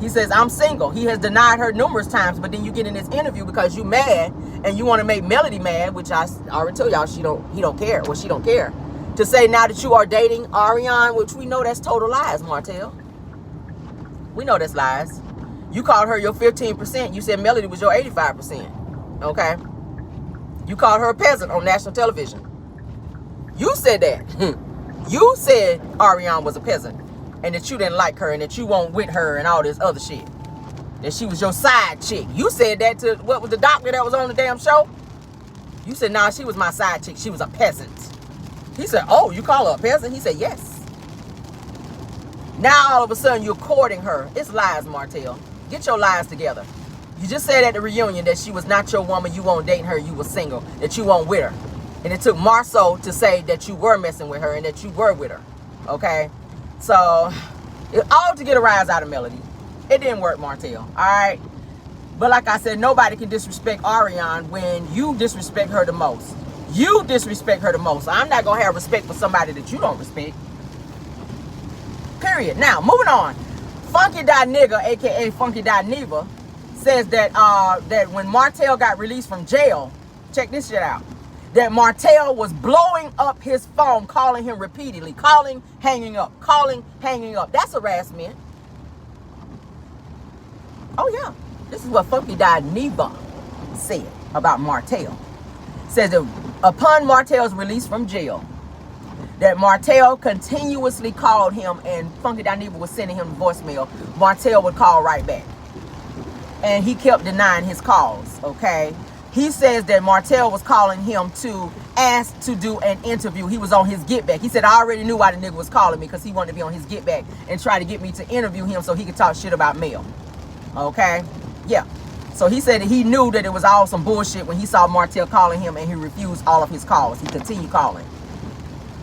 He says, I'm single. He has denied her numerous times, but then you get in this interview because you mad and you want to make Melody mad, which I already told y'all he don't care. Well, she don't care. To say now that you are dating Ariana, which we know that's total lies, Martell. We know that's lies. You called her your 15%. You said Melody was your 85%. Okay? You called her a peasant on national television. You said that. You said Ariana was a peasant and that you didn't like her and that you weren't with her and all this other shit. That she was your side chick. You said that to, what was the doctor that was on the damn show? You said, nah, she was my side chick. She was a peasant. He said, oh, you call her a peasant? He said, yes. Now all of a sudden you're courting her. It's lies, Martell. Get your lies together. You just said at the reunion that she was not your woman, you won't date her, you were single, that you won't with her. And it took Marceau to say that you were messing with her and that you were with her. Okay? So, all to get a rise out of Melody. It didn't work, Martell. Alright? But like I said, nobody can disrespect Ariana when you disrespect her the most. You disrespect her the most. I'm not going to have respect for somebody that you don't respect. Period. Now, moving on. Funky.Nigga, a.k.a. Funky.Neva, says that that when Martell got released from jail, check this shit out, that Martell was blowing up his phone, calling him repeatedly, calling, hanging up, calling, hanging up. That's harassment. Oh, yeah. This is what Funky.Neva said about Martell. Says that upon Martell's release from jail, that Martell continuously called him, and Funky.Neva was sending him voicemail. Martell would call right back. And he kept denying his calls, okay? He says that Martell was calling him to ask to do an interview. He was on his get back. He said, I already knew why the nigga was calling me, because he wanted to be on his get back and try to get me to interview him so he could talk shit about Mel. Okay? Yeah. So he said that he knew that it was all some bullshit when he saw Martell calling him, and he refused all of his calls. He continued calling.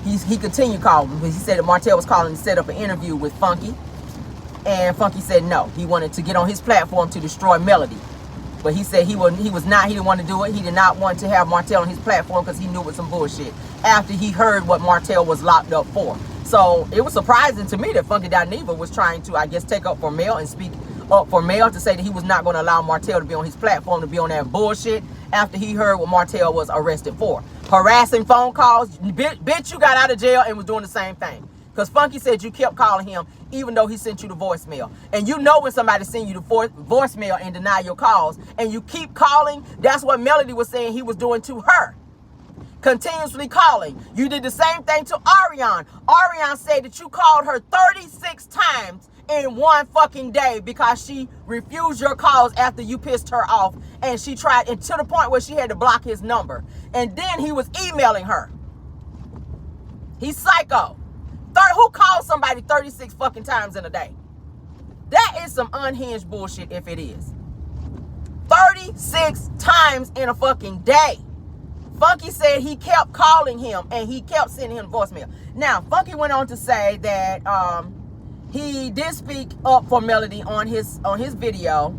He continued calling. He said that Martell was calling to set up an interview with Funky. And Funky said no. He wanted to get on his platform to destroy Melody. But he said he didn't want to do it. He did not want to have Martell on his platform because he knew it was some bullshit after he heard what Martell was locked up for. So it was surprising to me that Funky.Neva was trying to, I guess, take up for Mel and speak up for Mel, to say that he was not going to allow Martell to be on his platform, to be on that bullshit after he heard what Martell was arrested for. Harassing phone calls. Bitch, you got out of jail and was doing the same thing. Because Funky said you kept calling him even though he sent you the voicemail. And you know when somebody send you the voicemail and deny your calls, and you keep calling, that's what Melody was saying he was doing to her. Continuously calling. You did the same thing to Ariana. Ariana said that you called her 36 times in one fucking day because she refused your calls after you pissed her off, and she tried, and to the point where she had to block his number. And then he was emailing her. He's psycho. Who calls somebody 36 fucking times in a day? That is some unhinged bullshit if it is. 36 times in a fucking day. Funky said he kept calling him and he kept sending him voicemail. Now, Funky went on to say that he did speak up for Melody on his video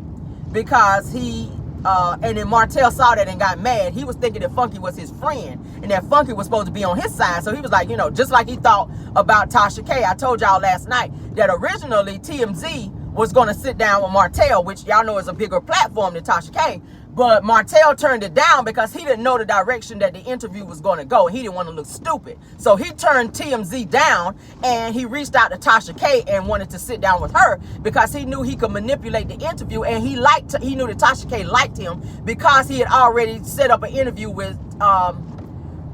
because he and then Martell saw that and got mad. He was thinking that Funky was his friend and that Funky was supposed to be on his side. So he was like, you know, just like he thought about Tasha K. I told y'all last night that originally TMZ was going to sit down with Martell, which y'all know is a bigger platform than Tasha K. But Martell turned it down because he didn't know the direction that the interview was going to go. He didn't want to look stupid. So he turned TMZ down and he reached out to Tasha K and wanted to sit down with her because he knew he could manipulate the interview, and he knew that Tasha K liked him because he had already set up an interview with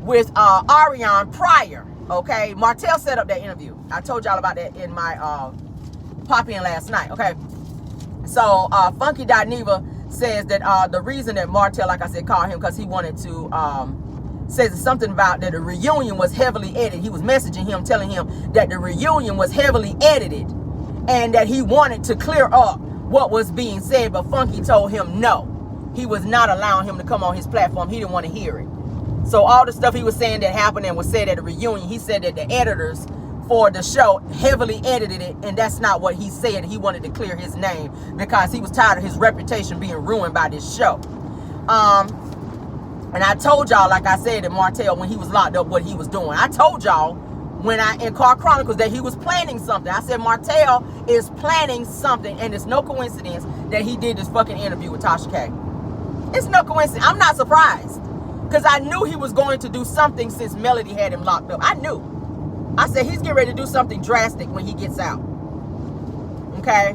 Ariana prior. Okay, Martell set up that interview. I told y'all about that in my pop in last night. Okay, So Funky Neva says that the reason that Martell, like I said, called him because he wanted to, says something about that the reunion was heavily edited. He was messaging him, telling him that the reunion was heavily edited and that he wanted to clear up what was being said. But Funky told him no. He was not allowing him to come on his platform. He didn't want to hear it. So all the stuff he was saying that happened and was said at the reunion, he said that the editors for the show heavily edited it, and that's not what he said. He wanted to clear his name because he was tired of his reputation being ruined by this show. And I told y'all, like I said, that Martell, when he was locked up, what he was doing. I told y'all in Car Chronicles that he was planning something. I said Martell is planning something, and it's no coincidence that he did this fucking interview with Tasha K. It's no coincidence. I'm not surprised because I knew he was going to do something since Melody had him locked up. I knew. I said he's getting ready to do something drastic when he gets out. Okay?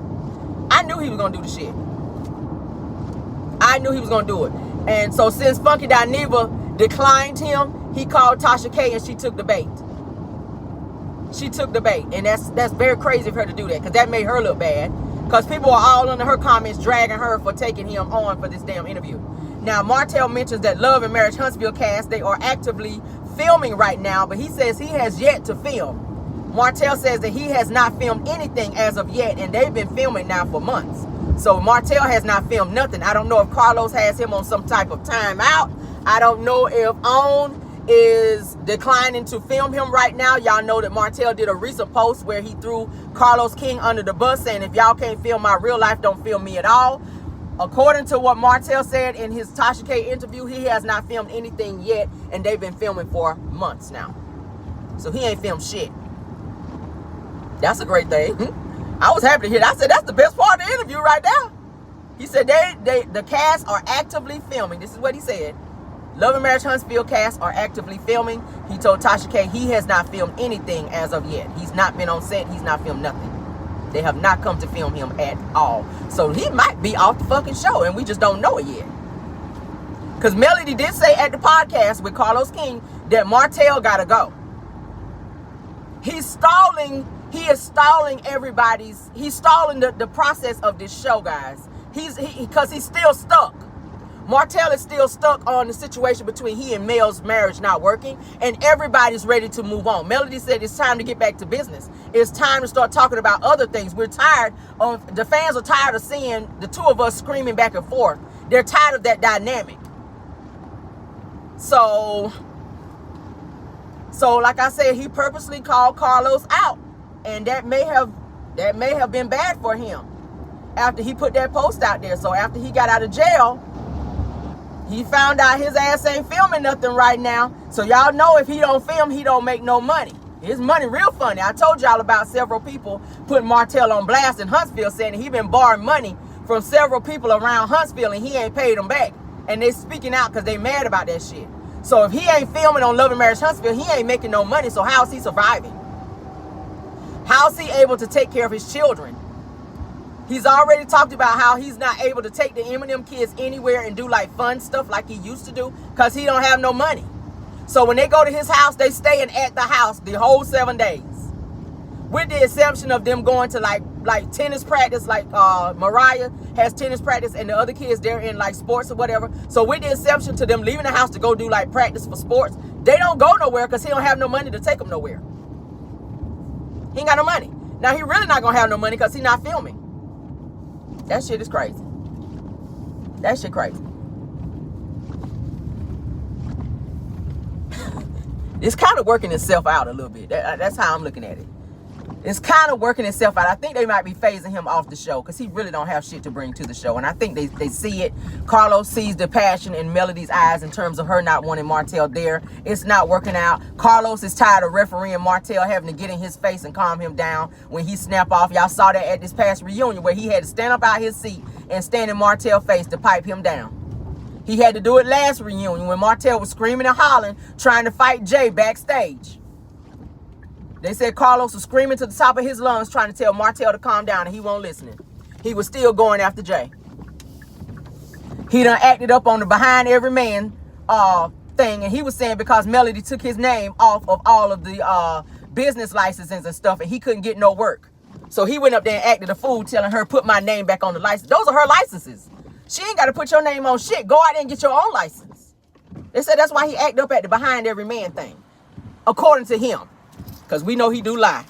I knew he was going to do the shit. I knew he was going to do it. And so since Funky Neva declined him, he called Tasha K and she took the bait. She took the bait. And that's very crazy of her to do that because that made her look bad. Because people are all under her comments dragging her for taking him on for this damn interview. Now, Martell mentions that Love and Marriage Huntsville cast, they are actively filming right now, but he says he has yet to film. Martell says that he has not filmed anything as of yet, and they've been filming now for months. So Martell has not filmed nothing. I don't know if Carlos has him on some type of timeout. I don't know if OWN is declining to film him right now. Y'all know that Martell did a recent post where he threw Carlos King under the bus, saying if y'all can't film my real life, don't film me at all. According to what Martell said in his Tasha K interview, he has not filmed anything yet, and they've been filming for months now. So he ain't filmed shit. That's a great thing. I was happy to hear that. I said that's the best part of the interview right there. He said the cast are actively filming. This is what he said. Love and Marriage Huntsville cast are actively filming. He told Tasha K he has not filmed anything as of yet. He's not been on set. He's not filmed nothing. They have not come to film him at all. So he might be off the fucking show and we just don't know it yet. Because Melody did say at the podcast with Carlos King that Martell gotta go. He's stalling the process of this show, guys. Because he's still stuck. Martell is still stuck on the situation between he and Mel's marriage not working, and everybody's ready to move on. Melody said it's time to get back to business. It's time to start talking about other things. The fans are tired of seeing the two of us screaming back and forth. They're tired of that dynamic. So like I said, he purposely called Carlos out, and that may have been bad for him after he put that post out there. So after he got out of jail, he found out his ass ain't filming nothing right now. So y'all know if he don't film, he don't make no money. His money real funny. I told y'all about several people putting Martell on blast in Huntsville, saying he been borrowing money from several people around Huntsville and he ain't paid them back. And they speaking out because they mad about that shit. So if he ain't filming on Love and Marriage Huntsville, he ain't making no money. So how is he surviving? How is he able to take care of his children? He's already talked about how he's not able to take the Eminem kids anywhere and do like fun stuff like he used to do because he don't have no money. So when they go to his house, they staying at the house the whole 7 days. With the exception of them going to like tennis practice, like Mariah has tennis practice and the other kids, they're in like sports or whatever. So with the exception to them leaving the house to go do like practice for sports, they don't go nowhere because he don't have no money to take them nowhere. He ain't got no money. Now he really not gonna have no money because he's not filming. That shit is crazy. That shit crazy. It's kind of working itself out a little bit. That's how I'm looking at it. It's kind of working itself out. I think they might be phasing him off the show because he really don't have shit to bring to the show. And I think they see it. Carlos sees the passion in Melody's eyes in terms of her not wanting Martell there. It's not working out. Carlos is tired of refereeing Martell, having to get in his face and calm him down when he snap off. Y'all saw that at this past reunion where he had to stand up out his seat and stand in Martell's face to pipe him down. He had to do it last reunion when Martell was screaming and hollering, trying to fight Jay backstage. They said Carlos was screaming to the top of his lungs, trying to tell Martell to calm down, and he won't listen. He was still going after Jay. He done acted up on the behind every man thing, and he was saying because Melody took his name off of all of the business licenses and stuff, and he couldn't get no work. So he went up there and acted a fool, telling her, put my name back on the license. Those are her licenses. She ain't got to put your name on shit. Go out there and get your own license. They said that's why he acted up at the behind every man thing, according to him, because we know he do lie.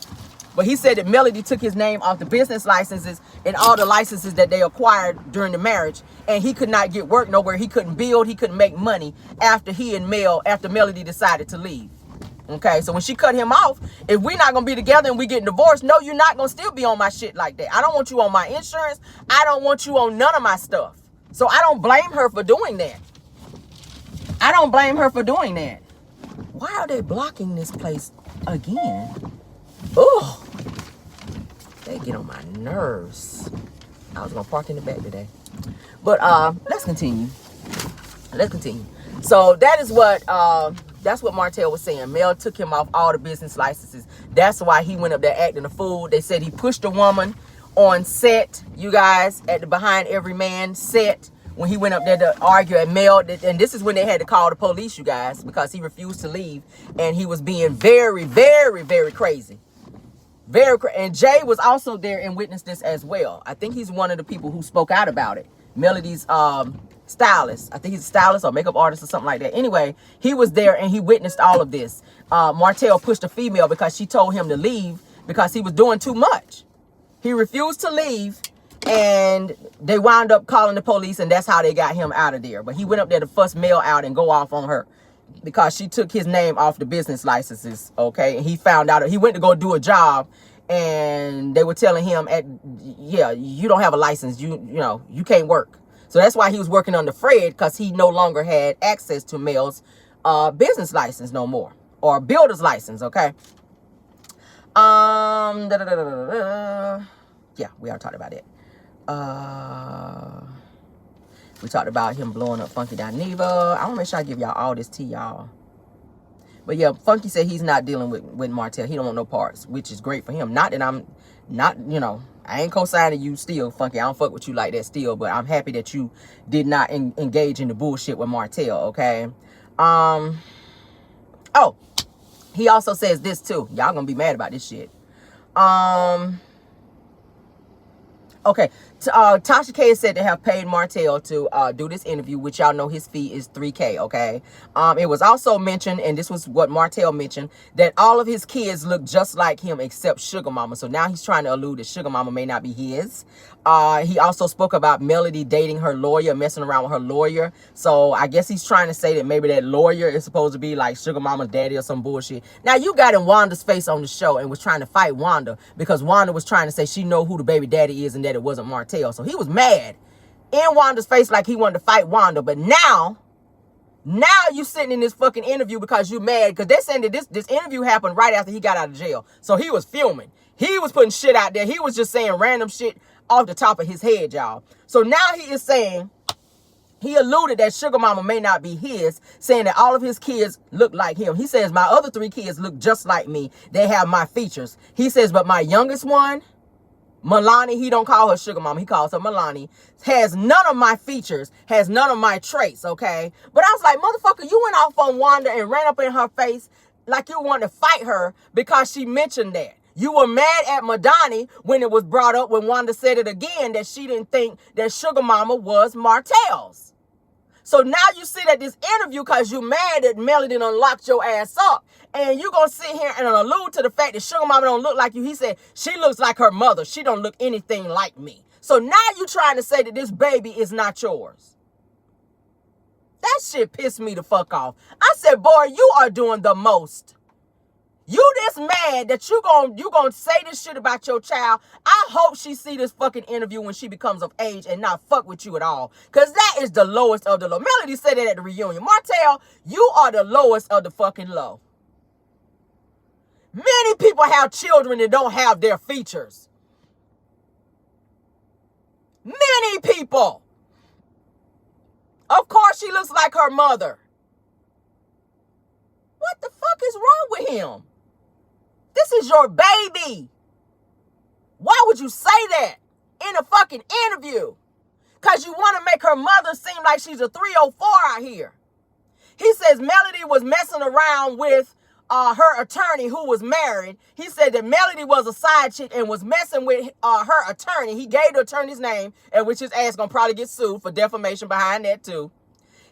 But he said that Melody took his name off the business licenses and all the licenses that they acquired during the marriage, and he could not get work nowhere. He couldn't build. He couldn't make money after after Melody decided to leave. Okay, so when she cut him off, if we're not going to be together and we getting divorced, no, you're not going to still be on my shit like that. I don't want you on my insurance. I don't want you on none of my stuff. So I don't blame her for doing that. I don't blame her for doing that. Why are they blocking this place again? Oh, they get on my nerves. I was going to park in the back today. But let's continue. Let's continue. So that's what Martell was saying. Mel took him off all the business licenses. That's why he went up there acting a fool. They said he pushed a woman on set, you guys, at the behind every man set, when he went up there to argue at Mel. And this is when they had to call the police, you guys, because he refused to leave. And he was being very, very, very crazy. And Jay was also there and witnessed this as well. I think he's one of the people who spoke out about it. Melody's stylist. I think he's a stylist or makeup artist or something like that. Anyway, he was there and he witnessed all of this. Martell pushed a female because she told him to leave because he was doing too much. He refused to leave, and they wound up calling the police, and that's how they got him out of there. But he went up there to fuss Mel out and go off on her because she took his name off the business licenses. Okay, and he found out, he went to go do a job, and they were telling him, yeah, you don't have a license, you know, you can't work. So that's why he was working under Fred, because he no longer had access to Mel's business license no more, or builder's license. Okay. Yeah, we already talked about it. We talked about him blowing up Funky Dineva. I want to make sure I give y'all all this tea, y'all. But yeah, Funky said he's not dealing with Martell. He don't want no parts, which is great for him. Not that I'm not, you know, I ain't co-signing you still, Funky. I don't fuck with you like that still, but I'm happy that you did not engage in the bullshit with Martell, okay? Oh, he also says this too. Y'all gonna be mad about this shit. Okay, Tasha K said they have paid Martell to do this interview, which y'all know his fee is $3K, okay? It was also mentioned, and this was what Martell mentioned, that all of his kids look just like him except Sugar Mama. So now he's trying to allude that Sugar Mama may not be his. He also spoke about Melody dating her lawyer, messing around with her lawyer. So I guess he's trying to say that maybe that lawyer is supposed to be like Sugar Mama's daddy or some bullshit. Now, you got in Wanda's face on the show and was trying to fight Wanda because Wanda was trying to say she know who the baby daddy is and that it wasn't Martell. So he was mad in Wanda's face like he wanted to fight Wanda. But now you sitting in this fucking interview because you mad, because they're saying that this interview happened right after he got out of jail. So he was filming. He was putting shit out there. He was just saying random shit off the top of his head, y'all. So now he is saying, he alluded that Sugar Mama may not be his, saying that all of his kids look like him. He says, my other 3 kids look just like me. They have my features. He says, but my youngest one, Milani, he don't call her Sugar Mama, he calls her Milani, has none of my features, has none of my traits, okay? But I was like, motherfucker, you went off on Wanda and ran up in her face like you wanted to fight her because she mentioned that. You were mad at Madani when it was brought up, when Wanda said it again, that she didn't think that Sugar Mama was Martell's. So now you sit at this interview because you mad that Melody done locked your ass up. And you going to sit here and allude to the fact that Sugar Mama don't look like you. He said, she looks like her mother. She don't look anything like me. So now you trying to say that this baby is not yours. That shit pissed me the fuck off. I said, boy, you are doing the most. You this mad that you gonna say this shit about your child. I hope she see this fucking interview when she becomes of age and not fuck with you at all. Because that is the lowest of the low. Melody said that at the reunion. Martell, you are the lowest of the fucking low. Many people have children that don't have their features. Many people. Of course she looks like her mother. What the fuck is wrong with him? This is your baby. Why would you say that in a fucking interview? Because you want to make her mother seem like she's a 304 out here. He says Melody was messing around with her attorney who was married. He said that Melody was a side chick and was messing with her attorney. He gave the attorney's name, and which his ass gonna probably get sued for defamation behind that too.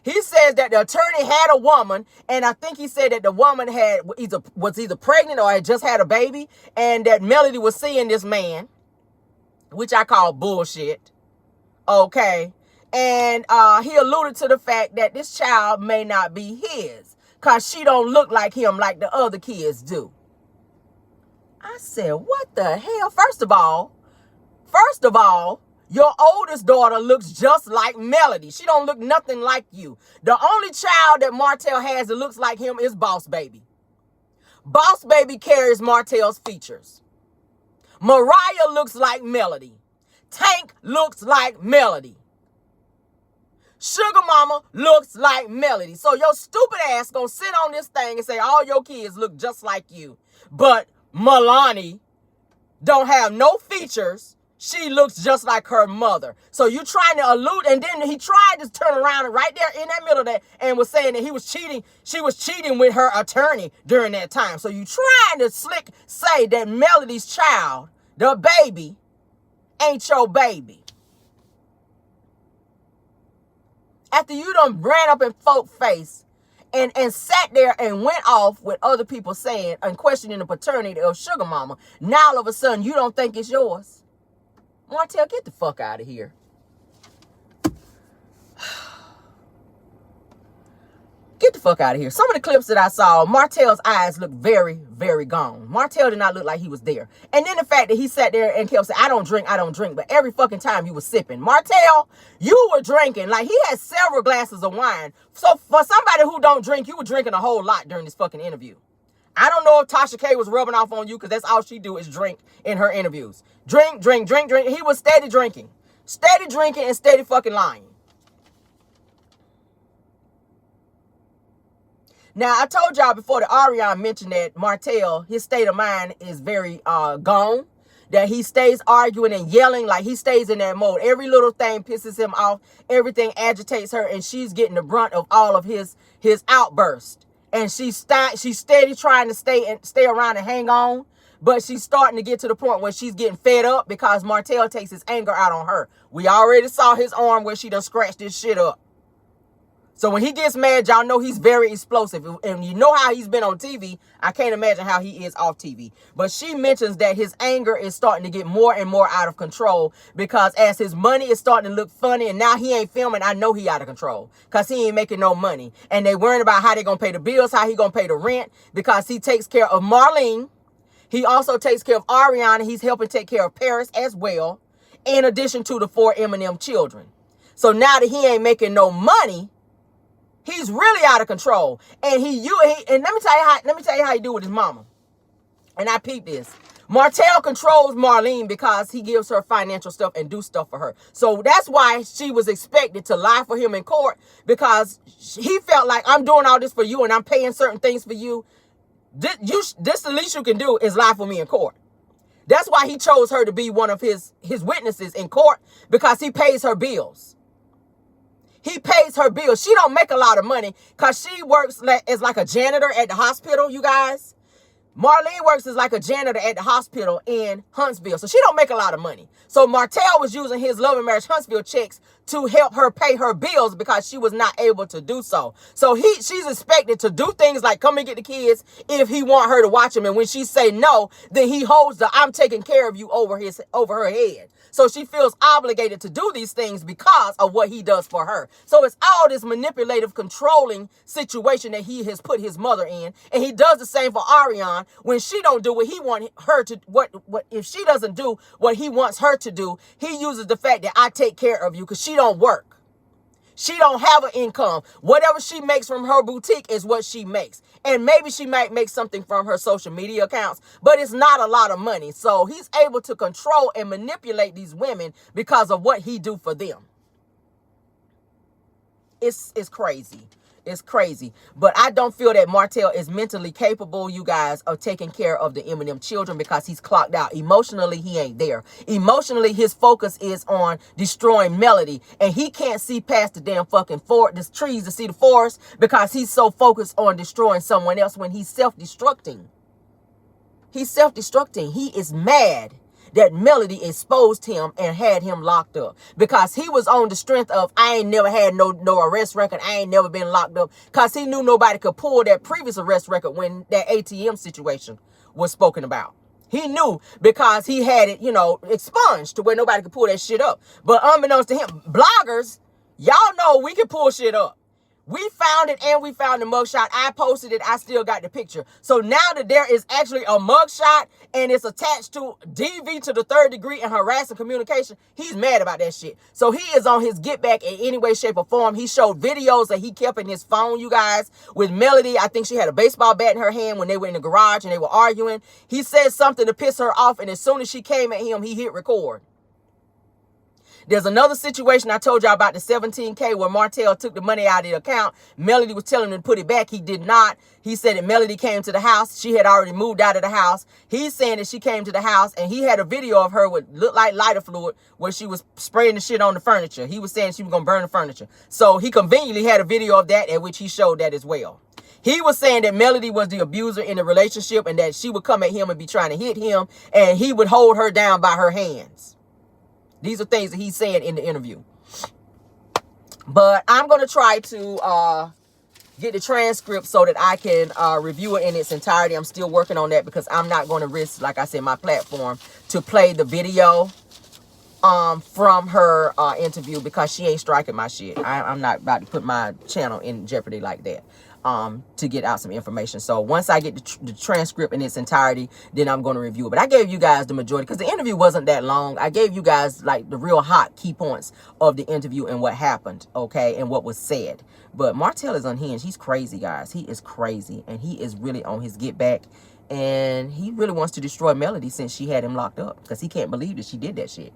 He says that the attorney had a woman, and I think he said that the woman was either pregnant or had just had a baby, and that Melody was seeing this man, which I call bullshit. Okay. And he alluded to the fact that this child may not be his because she don't look like him like the other kids do. I said, what the hell? First of all, your oldest daughter looks just like Melody. She don't look nothing like you. The only child that Martell has that looks like him is Boss Baby. Boss Baby carries Martell's features. Mariah looks like Melody. Tank looks like Melody. Sugar Mama looks like Melody. So your stupid ass gonna sit on this thing and say all your kids look just like you. But Milani don't have no features. She looks just like her mother. So you trying to allude, and then he tried to turn around and right there in that middle of that and was saying that he was cheating. She was cheating with her attorney during that time. So you trying to slick say that Melody's child, the baby, ain't your baby. After you done ran up in folk face and sat there and went off with other people saying and questioning the paternity of Sugar Mama, now all of a sudden you don't think it's yours. Martell, get the fuck out of here. Get the fuck out of here. Some of the clips that I saw, Martell's eyes looked very, very gone. Martell did not look like he was there. And then the fact that he sat there and kept saying, I don't drink. But every fucking time you were sipping. Martell, you were drinking. Like, he had several glasses of wine. So for somebody who don't drink, you were drinking a whole lot during this fucking interview. I don't know if Tasha K was rubbing off on you because that's all she do is drink in her interviews. Drink. He was steady drinking. Steady drinking and steady fucking lying. Now, I told y'all before that Ariana mentioned that Martell, his state of mind is very gone. That he stays arguing and yelling, like he stays in that mode. Every little thing pisses him off. Everything agitates her, and she's getting the brunt of all of his outburst. And she's steady trying to stay around and hang on. But she's starting to get to the point where she's getting fed up because Martell takes his anger out on her. We already saw his arm where she done scratched his shit up. So when he gets mad, y'all know he's very explosive. And you know how he's been on TV. I can't imagine how he is off TV. But she mentions that his anger is starting to get more and more out of control because as his money is starting to look funny and now he ain't filming, I know he out of control because he ain't making no money. And they worrying about how they going to pay the bills, how he going to pay the rent because he takes care of Marlene. He also takes care of Ariana. He's helping take care of Paris as well, in addition to the 4 Eminem children. So now that he ain't making no money, he's really out of control. And let me tell you how he do with his mama. And I peeped this. Martell controls Marlene because he gives her financial stuff and do stuff for her. So that's why she was expected to lie for him in court because he felt like I'm doing all this for you and I'm paying certain things for you. This the least you can do is lie for me in court. That's why he chose her to be one of his witnesses in court because he pays her bills. He pays her bills. She don't make a lot of money because she works as like a janitor at the hospital, you guys. Marlene works as like a janitor at the hospital in Huntsville. So she don't make a lot of money. So Martell was using his Love and Marriage Huntsville checks to help her pay her bills because she was not able to do so. So she's expected to do things like come and get the kids if he want her to watch them. And when she say no, then he holds the I'm taking care of you over her head. So she feels obligated to do these things because of what he does for her. So it's all this manipulative, controlling situation that he has put his mother in. And he does the same for Ariana when she don't do what he want her to, if she doesn't do what he wants her to do, he uses the fact that I take care of you because she don't work. She don't have an income. Whatever she makes from her boutique is what she makes. And maybe she might make something from her social media accounts, but it's not a lot of money. So he's able to control and manipulate these women because of what he do for them. It's crazy. It's crazy. But I don't feel that Martell is mentally capable, you guys, of taking care of the Eminem children because he's clocked out. Emotionally, he ain't there. Emotionally, his focus is on destroying Melody. And he can't see past the damn fucking the trees to see the forest because he's so focused on destroying someone else when he's self-destructing. He's self-destructing. He is mad that Melody exposed him and had him locked up because he was on the strength of, I ain't never had no arrest record. I ain't never been locked up, because he knew nobody could pull that previous arrest record when that ATM situation was spoken about. He knew because he had it, you know, expunged to where nobody could pull that shit up. But unbeknownst to him, bloggers, y'all know we can pull shit up. We found it and we found the mugshot. I posted it. I still got the picture. So now that there is actually a mugshot and it's attached to DV to the 3rd degree and harassing communication, he's mad about that shit. So he is on his get back in any way, shape, or form. He showed videos that he kept in his phone, you guys, with Melody. I think she had a baseball bat in her hand when they were in the garage and they were arguing. He said something to piss her off, and as soon as she came at him, he hit record. There's another situation I told y'all about, the $17K, where Martell took the money out of the account. Melody was telling him to put it back. He did not. He said that Melody came to the house. She had already moved out of the house. He's saying that she came to the house, and he had a video of her with looked like lighter fluid where she was spraying the shit on the furniture. He was saying she was going to burn the furniture. So he conveniently had a video of that, at which he showed that as well. He was saying that Melody was the abuser in the relationship and that she would come at him and be trying to hit him, and he would hold her down by her hands. These are things that he said in the interview. But I'm going to try to get the transcript so that I can review it in its entirety. I'm still working on that because I'm not going to risk, like I said, my platform to play the video from her interview, because she ain't striking my shit. I'm not about to put my channel in jeopardy like that. To get out some information. So once I get the transcript in its entirety, then I'm going to review it. But I gave you guys the majority because the interview wasn't that long. I gave you guys like the real hot key points of the interview and what happened, okay, and what was said. But Martell is unhinged. He's crazy, guys. He is crazy, and he is really on his get back, and he really wants to destroy Melody since she had him locked up, because he can't believe that she did that shit.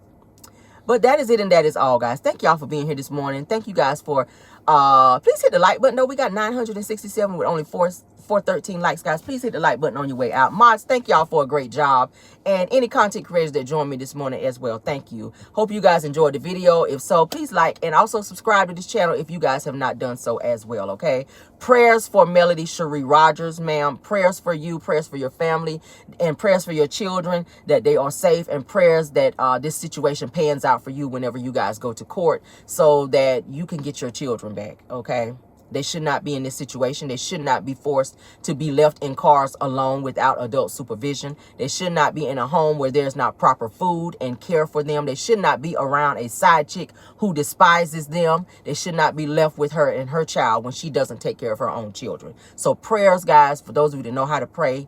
But that is it, and that is all, guys. Thank y'all for being here this morning. Thank you guys for please hit the like button. No, we got 967 with only 413 likes, guys. Please hit the like button on your way out. Mods, thank y'all for a great job. And any content creators that joined me this morning as well, thank you. Hope you guys enjoyed the video. If so, please like and also subscribe to this channel if you guys have not done so as well, okay? Prayers for Melody Cherie Rogers, ma'am. Prayers for you, prayers for your family, and prayers for your children that they are safe, and prayers that this situation pans out for you whenever you guys go to court so that you can get your children back, okay? They should not be in this situation. They should not be forced to be left in cars alone without adult supervision. They should not be in a home where there's not proper food and care for them. They should not be around a side chick who despises them. They should not be left with her and her child when she doesn't take care of her own children. So prayers, guys, for those of you that know how to pray,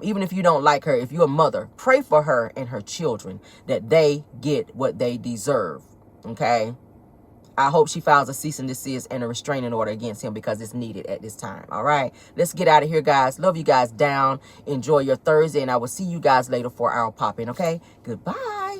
even if you don't like her, if you're a mother, pray for her and her children that they get what they deserve, okay? I hope she files a cease and desist and a restraining order against him, because it's needed at this time. All right, let's get out of here, guys. Love you guys down. Enjoy your Thursday, and I will see you guys later for our pop-in, okay? Goodbye.